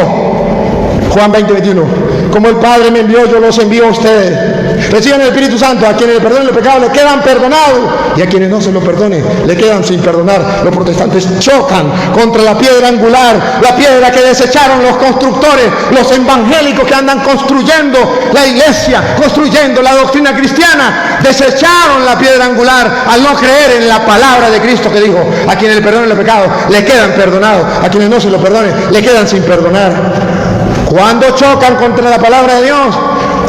Juan 20:21, como el Padre me envió, yo los envío a ustedes. Reciban el Espíritu Santo. A quienes le perdonen el pecado le quedan perdonados, y a quienes no se lo perdonen le quedan sin perdonar. Los protestantes chocan contra la piedra angular, la piedra que desecharon los constructores, los evangélicos que andan construyendo la iglesia, construyendo la doctrina cristiana. Desecharon la piedra angular al no creer en la palabra de Cristo, que dijo, a quienes le perdonen el pecado le quedan perdonados, a quienes no se lo perdonen le quedan sin perdonar. Cuando chocan contra la palabra de Dios,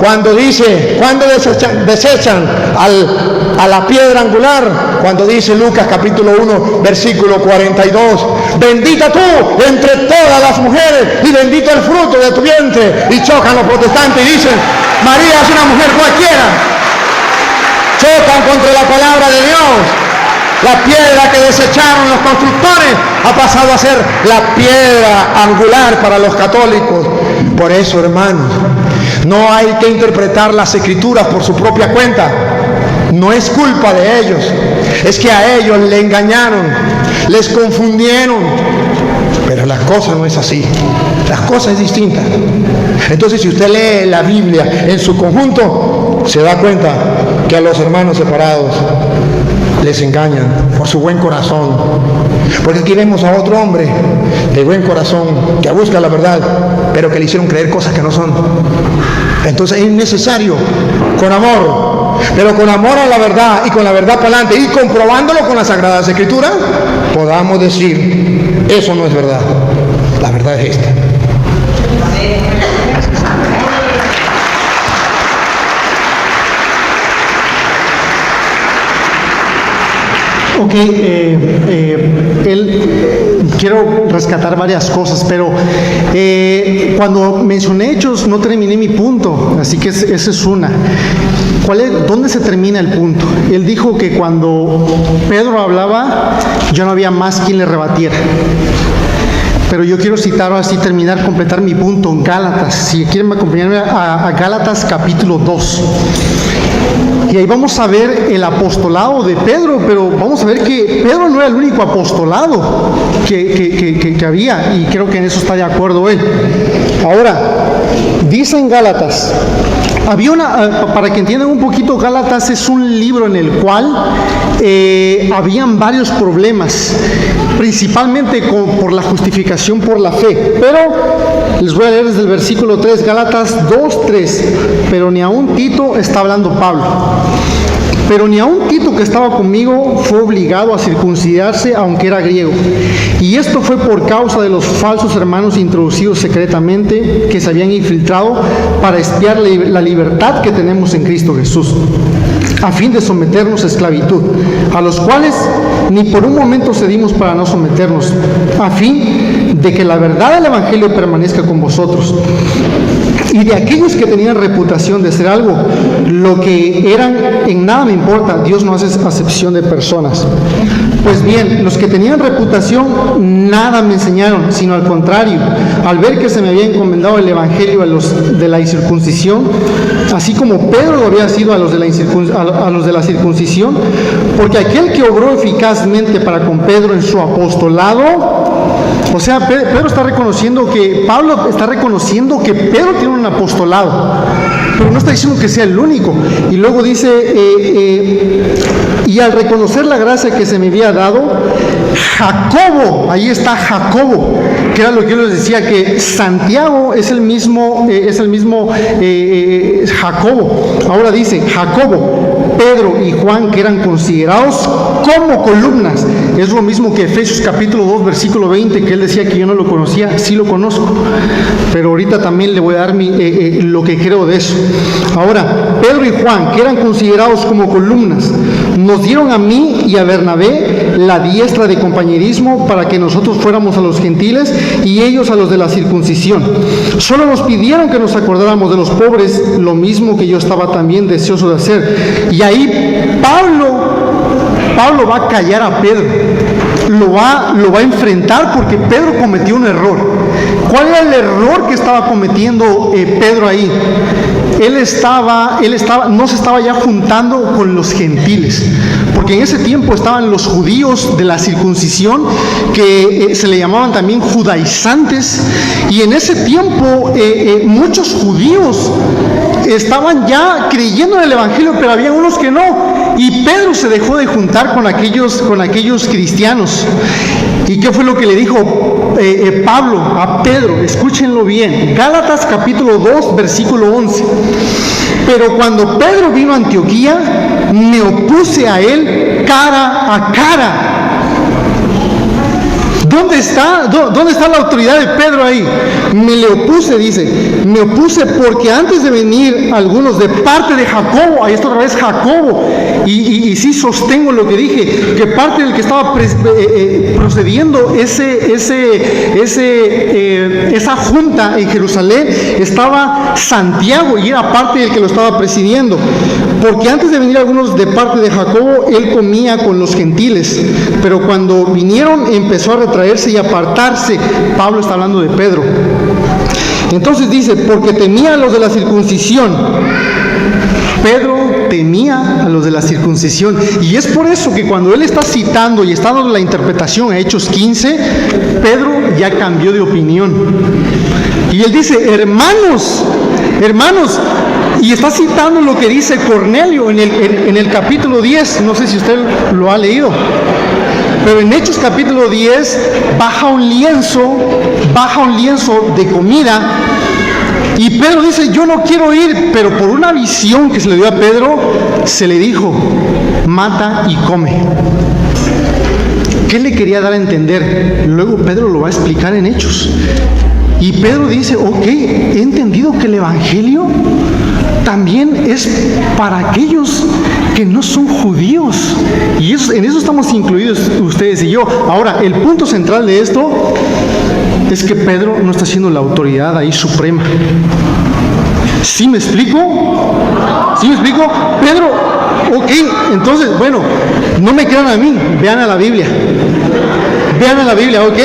cuando dice, cuando desechan a la piedra angular, cuando dice Lucas capítulo 1 versículo 42, bendita tú entre todas las mujeres y bendito el fruto de tu vientre, y chocan los protestantes y dicen, María es una mujer cualquiera, chocan contra la palabra de Dios. La piedra que desecharon los constructores ha pasado a ser la piedra angular para los católicos. Por eso, hermanos, no hay que interpretar las escrituras por su propia cuenta. No es culpa de ellos, es que a ellos le engañaron, les confundieron. Pero la cosa no es así, la cosa es distinta. Entonces, si usted lee la Biblia en su conjunto, se da cuenta que a los hermanos separados les engañan por su buen corazón. Porque aquí vemos a otro hombre de buen corazón que busca la verdad, pero que le hicieron creer cosas que no son. Entonces es necesario, con amor, pero con amor a la verdad y con la verdad para adelante, y comprobándolo con las Sagradas Escrituras, podamos decir, eso no es verdad, la verdad es esta. Ok, quiero rescatar varias cosas, pero cuando mencioné Hechos no terminé mi punto, así que esa es una. ¿Dónde se termina el punto? Él dijo que cuando Pedro hablaba, ya no había más quien le rebatiera. Pero yo quiero citar así, completar mi punto en Gálatas. Si quieren acompañarme a Gálatas capítulo 2. Y ahí vamos a ver el apostolado de Pedro, pero vamos a ver que Pedro no era el único apostolado que había, y creo que en eso está de acuerdo él. Ahora, dice en Gálatas, para que entiendan un poquito, Gálatas es un libro en el cual habían varios problemas, principalmente por la justificación por la fe. Pero les voy a leer desde el versículo 3, Gálatas 2:3. Pero ni aun Tito, está hablando Pablo, pero ni aun Tito, que estaba conmigo, fue obligado a circuncidarse, aunque era griego. Y esto fue por causa de los falsos hermanos introducidos secretamente, que se habían infiltrado para espiar la libertad que tenemos en Cristo Jesús, a fin de someternos a esclavitud, a los cuales ni por un momento cedimos para no someternos, a fin de que la verdad del Evangelio permanezca con vosotros. Y de aquellos que tenían reputación de ser algo, lo que eran en nada me importa, Dios no hace acepción de personas. Pues bien, los que tenían reputación nada me enseñaron, sino al contrario, al ver que se me había encomendado el Evangelio a los de la incircuncisión, así como Pedro lo había sido a los de la circuncisión, porque aquel que obró eficazmente para con Pedro en su apostolado, o sea, Pedro está reconociendo que, Pablo está reconociendo que Pedro tiene un apostolado, pero no está diciendo que sea el único. Y luego dice, y al reconocer la gracia que se me había dado, Jacobo, ahí está Jacobo, que era lo que yo les decía, que Santiago es el mismo Jacobo. Ahora dice Jacobo, Pedro y Juan, que eran considerados como columnas. Es lo mismo que Efesios capítulo 2 versículo 20, que él decía que yo no lo conocía. Sí lo conozco, pero ahorita también le voy a dar lo que creo de eso. Ahora, Pedro y Juan, que eran considerados como columnas, nos dieron a mí y a Bernabé la diestra de compañerismo para que nosotros fuéramos a los gentiles y ellos a los de la circuncisión. Solo nos pidieron que nos acordáramos de los pobres, lo mismo que yo estaba también deseoso de hacer. Y ahí Pablo va a callar a Pedro, lo va a enfrentar, porque Pedro cometió un error. ¿Cuál era el error que estaba cometiendo Pedro ahí? Él no se estaba ya juntando con los gentiles, porque en ese tiempo estaban los judíos de la circuncisión, que se le llamaban también judaizantes, y en ese tiempo muchos judíos estaban ya creyendo en el Evangelio, pero había unos que no, y Pedro se dejó de juntar con aquellos cristianos. ¿Y qué fue lo que le dijo Pablo a Pedro? Escúchenlo bien, Gálatas capítulo 2 versículo 11. Pero cuando Pedro vino a Antioquía, me opuse a él cara a cara. ¿Dónde está la autoridad de Pedro ahí? Me le opuse, dice, me opuse porque antes de venir algunos de parte de Jacobo, ahí está otra vez Jacobo, y sí sostengo lo que dije, que parte del que estaba procediendo esa junta en Jerusalén estaba Santiago, y era parte del que lo estaba presidiendo, porque antes de venir algunos de parte de Jacobo, él comía con los gentiles, pero cuando vinieron empezó a retraerse y apartarse. Pablo está hablando de Pedro. Entonces dice, porque temía a los de la circuncisión. Pedro temía a los de la circuncisión, y es por eso que cuando él está citando y está dando la interpretación a Hechos 15, Pedro ya cambió de opinión, y él dice, hermanos, y está citando lo que dice Cornelio en el capítulo 10, no sé si usted lo ha leído, pero en Hechos capítulo 10 baja un lienzo de comida, y Pedro dice, yo no quiero ir, pero por una visión que se le dio a Pedro, se le dijo, mata y come. ¿Qué le quería dar a entender? Luego Pedro lo va a explicar en Hechos. Y Pedro dice, ok, he entendido que el Evangelio también es para aquellos que no son judíos. Y en eso estamos incluidos ustedes y yo. Ahora, el punto central de esto es que Pedro no está siendo la autoridad ahí suprema. ¿Sí me explico? Pedro, ok, entonces, bueno, no me crean a mí, vean a la Biblia, ¿ok?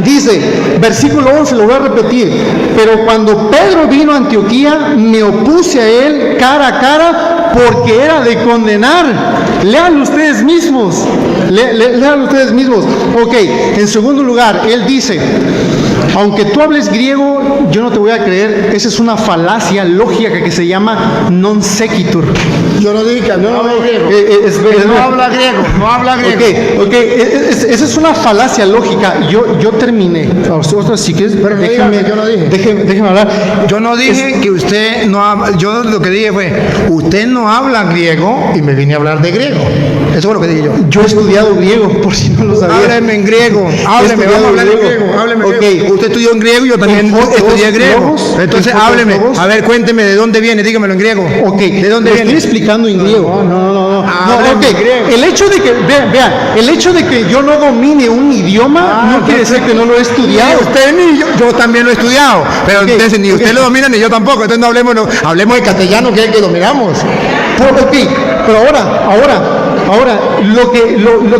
Dice, versículo 11, lo voy a repetir, pero cuando Pedro vino a Antioquía, me opuse a él cara a cara, porque era de condenar. Lean ustedes mismos. Ok, en segundo lugar, él dice, aunque tú hables griego, yo no te voy a creer. Esa es una falacia lógica que se llama non sequitur. Yo no dije que no habla griego. No habla griego. Ok, esa es una falacia lógica. Yo terminé. Si quieres, pero yo no dije. Déjeme hablar. Yo no dije que usted no habla. Yo lo que dije fue, usted no habla griego, y me vine a hablar de griego. Eso fue lo que dije yo. Yo he estudiado griego, por si no lo sabía. Hábleme en griego. Hábleme, vamos a hablar en griego. Hábleme en griego. Usted estudió en griego y yo también estudié griego. Entonces hábleme. A ver, cuénteme de dónde viene, dígamelo en griego. Ok, ¿de dónde viene? Estoy explicando en griego. No. Okay. El hecho de que, vean, el hecho de que yo no domine un idioma no quiere decir que no lo he estudiado. Ni usted ni yo también lo he estudiado. Pero entonces ni usted lo domina ni yo tampoco. Entonces no hablemos de castellano, que es el que dominamos. Pero ahora, lo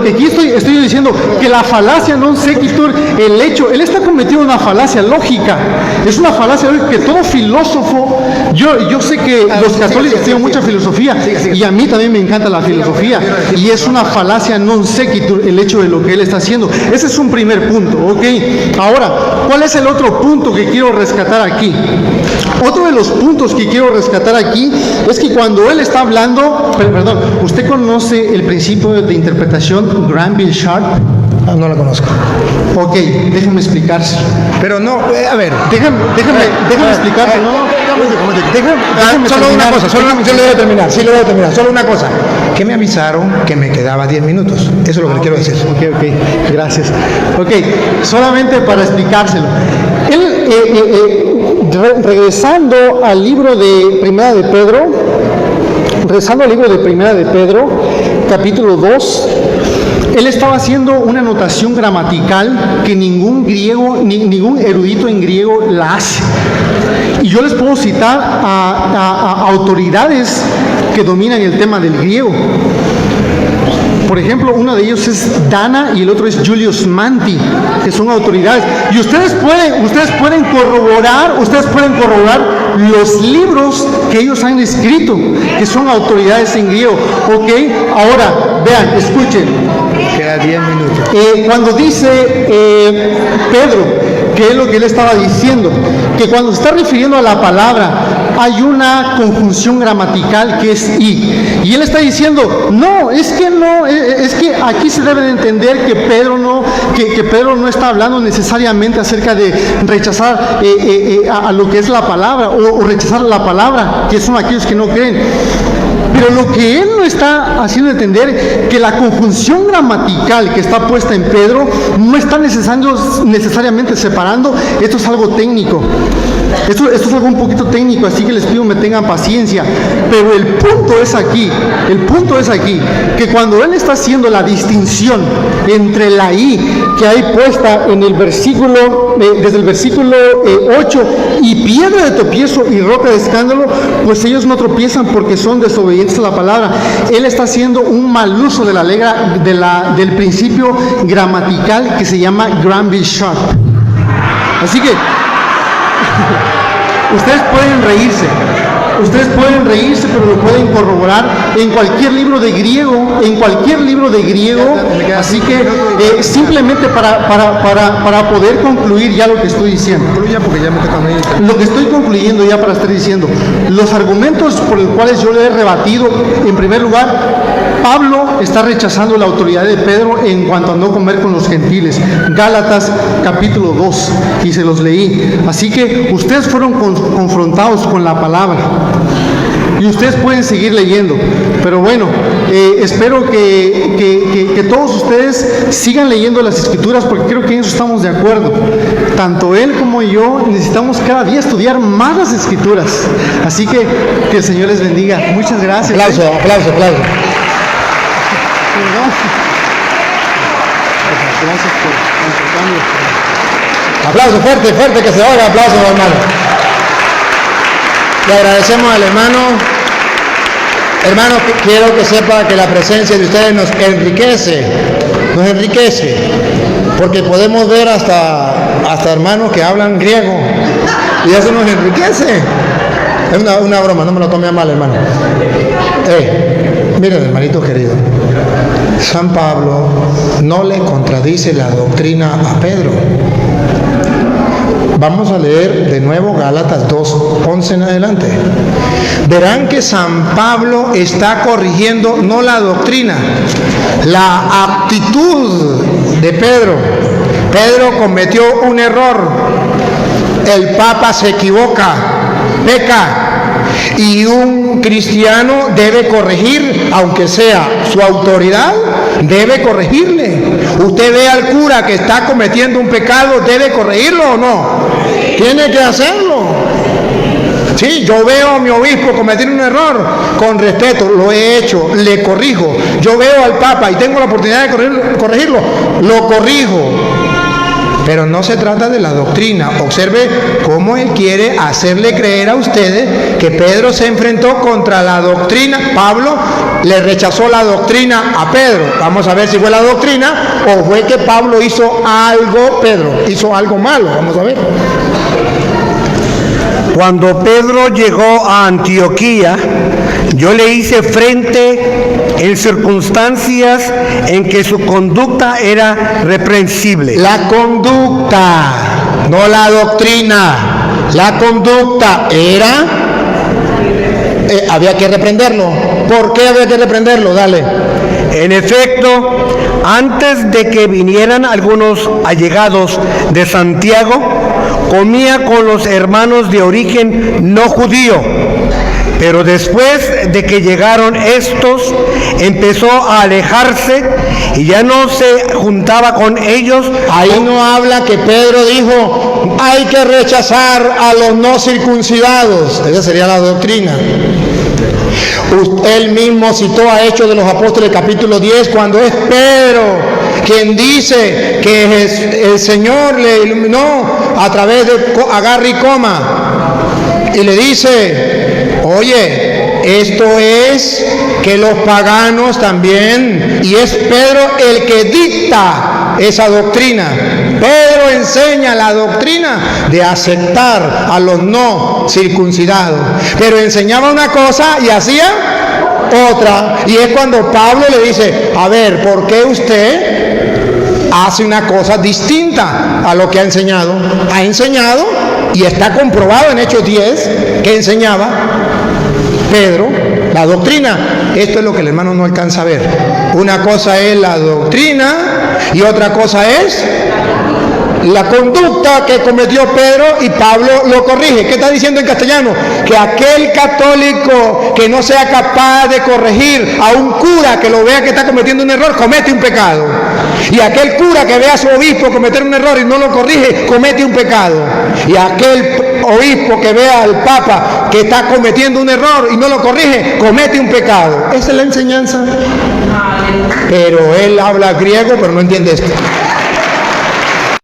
que aquí estoy diciendo, que la falacia non sequitur, él está cometiendo una falacia lógica. Es una falacia lógica que todo filósofo, yo sé que los católicos tienen mucha filosofía, y a mí también me encanta la filosofía, y es una falacia non sequitur el hecho de lo que él está haciendo. Ese es un primer punto, ¿ok? Ahora, ¿cuál es el otro punto que quiero rescatar aquí? Otro de los puntos que quiero rescatar aquí es que cuando él está hablando, perdón, ¿usted conoce el principio de interpretación Granville Sharp? No lo conozco. Ok, déjeme explicárselo. Pero no, a ver. Déjame explicárselo. Solo una cosa, solo una cosa. Que me avisaron que me quedaba 10 minutos. Eso es lo que le quiero decir. Ok, gracias. Ok, solamente para explicárselo. Regresando al libro de Primera de Pedro, capítulo 2, él estaba haciendo una anotación gramatical que ningún erudito en griego la hace. Y yo les puedo citar a autoridades que dominan el tema del griego. Por ejemplo, uno de ellos es Dana y el otro es Julius Manti, que son autoridades. Y ustedes pueden corroborar los libros que ellos han escrito, que son autoridades en griego. Ok, ahora, vean, escuchen. Queda 10 minutos. Cuando dice Pedro, que es lo que él estaba diciendo, que cuando se está refiriendo a la palabra, hay una conjunción gramatical que es y él está diciendo, no, es que aquí se debe de entender que Pedro no está hablando necesariamente acerca de rechazar a lo que es la palabra o rechazar la palabra, que son aquellos que no creen. Pero lo que él no está haciendo entender, que la conjunción gramatical que está puesta en Pedro no está necesariamente separando. Esto es algo técnico. Esto es algo un poquito técnico, así que les pido me tengan paciencia. Pero el punto es aquí, que cuando él está haciendo la distinción entre la I que hay puesta en el versículo, desde el versículo 8, y piedra de tropiezo y roca de escándalo, pues ellos no tropiezan porque son desobedientes a la palabra. Él está haciendo un mal uso de del principio gramatical que se llama Granville Sharp. Así que ustedes pueden reírse, pero lo pueden corroborar en cualquier libro de griego, así que simplemente para poder concluir ya lo que estoy diciendo. Lo que estoy concluyendo ya para estar diciendo, los argumentos por los cuales yo le he rebatido, en primer lugar, Pablo está rechazando la autoridad de Pedro en cuanto a no comer con los gentiles. Gálatas capítulo 2, y se los leí. Así que ustedes fueron confrontados con la palabra. Y ustedes pueden seguir leyendo. Pero bueno, espero que todos ustedes sigan leyendo las Escrituras, porque creo que en eso estamos de acuerdo. Tanto él como yo necesitamos cada día estudiar más las Escrituras. Así que el Señor les bendiga. Muchas gracias. Aplauso. Gracias por aplauso fuerte, que se oiga, aplauso, hermano. Le agradecemos al hermano. Hermano, quiero que sepa que la presencia de ustedes nos enriquece, porque podemos ver hasta hermanos que hablan griego, y eso nos enriquece. Es una broma, no me lo tome a mal, hermano. Miren, hermanito querido, San Pablo no le contradice la doctrina a Pedro. Vamos a leer de nuevo Gálatas 2:11 en adelante. Verán que San Pablo está corrigiendo no la doctrina, la actitud de Pedro. Pedro cometió un error. El Papa se equivoca, peca. Y un cristiano debe corregir, aunque sea su autoridad, debe corregirle. Usted ve al cura que está cometiendo un pecado, ¿debe corregirlo o no? Tiene que hacerlo. Sí, yo veo a mi obispo cometer un error, con respeto, lo he hecho, le corrijo. Yo veo al Papa y tengo la oportunidad de corregirlo, lo corrijo. Pero no se trata de la doctrina. Observe cómo él quiere hacerle creer a ustedes que Pedro se enfrentó contra la doctrina. Pablo le rechazó la doctrina a Pedro. Vamos a ver si fue la doctrina o fue que Pablo hizo algo, Pedro hizo algo malo. Vamos a ver. Cuando Pedro llegó a Antioquía, yo le hice frente en circunstancias en que su conducta era reprensible. La conducta, no la doctrina. La conducta era, había que reprenderlo. ¿Por qué había que reprenderlo? Dale. En efecto, antes de que vinieran algunos allegados de Santiago, comía con los hermanos de origen no judío. Pero después de que llegaron estos, empezó a alejarse y ya no se juntaba con ellos. Ahí no habla que Pedro dijo, hay que rechazar a los no circuncidados. Esa sería la doctrina. Él mismo citó a Hechos de los Apóstoles capítulo 10, cuando es Pedro quien dice que el Señor le iluminó a través de agarra y coma, y le dice, oye, esto es que los paganos también, y es Pedro el que dicta esa doctrina. Pedro enseña la doctrina de aceptar a los no circuncidados, pero enseñaba una cosa y hacía otra, y es cuando Pablo le dice, a ver, ¿por qué usted hace una cosa distinta a lo que ha enseñado? Ha enseñado, y está comprobado en Hechos 10, que enseñaba Pedro la doctrina. Esto es lo que el hermano no alcanza a ver. Una cosa es la doctrina y otra cosa es la conducta que cometió Pedro y Pablo lo corrige. ¿Qué está diciendo en castellano? Que aquel católico que no sea capaz de corregir a un cura que lo vea que está cometiendo un error, comete un pecado. Y aquel cura que vea a su obispo cometer un error y no lo corrige, comete un pecado. Y aquel obispo que vea al papa que está cometiendo un error y no lo corrige, comete un pecado. Esa es la enseñanza. Pero él habla griego, pero no entiende esto.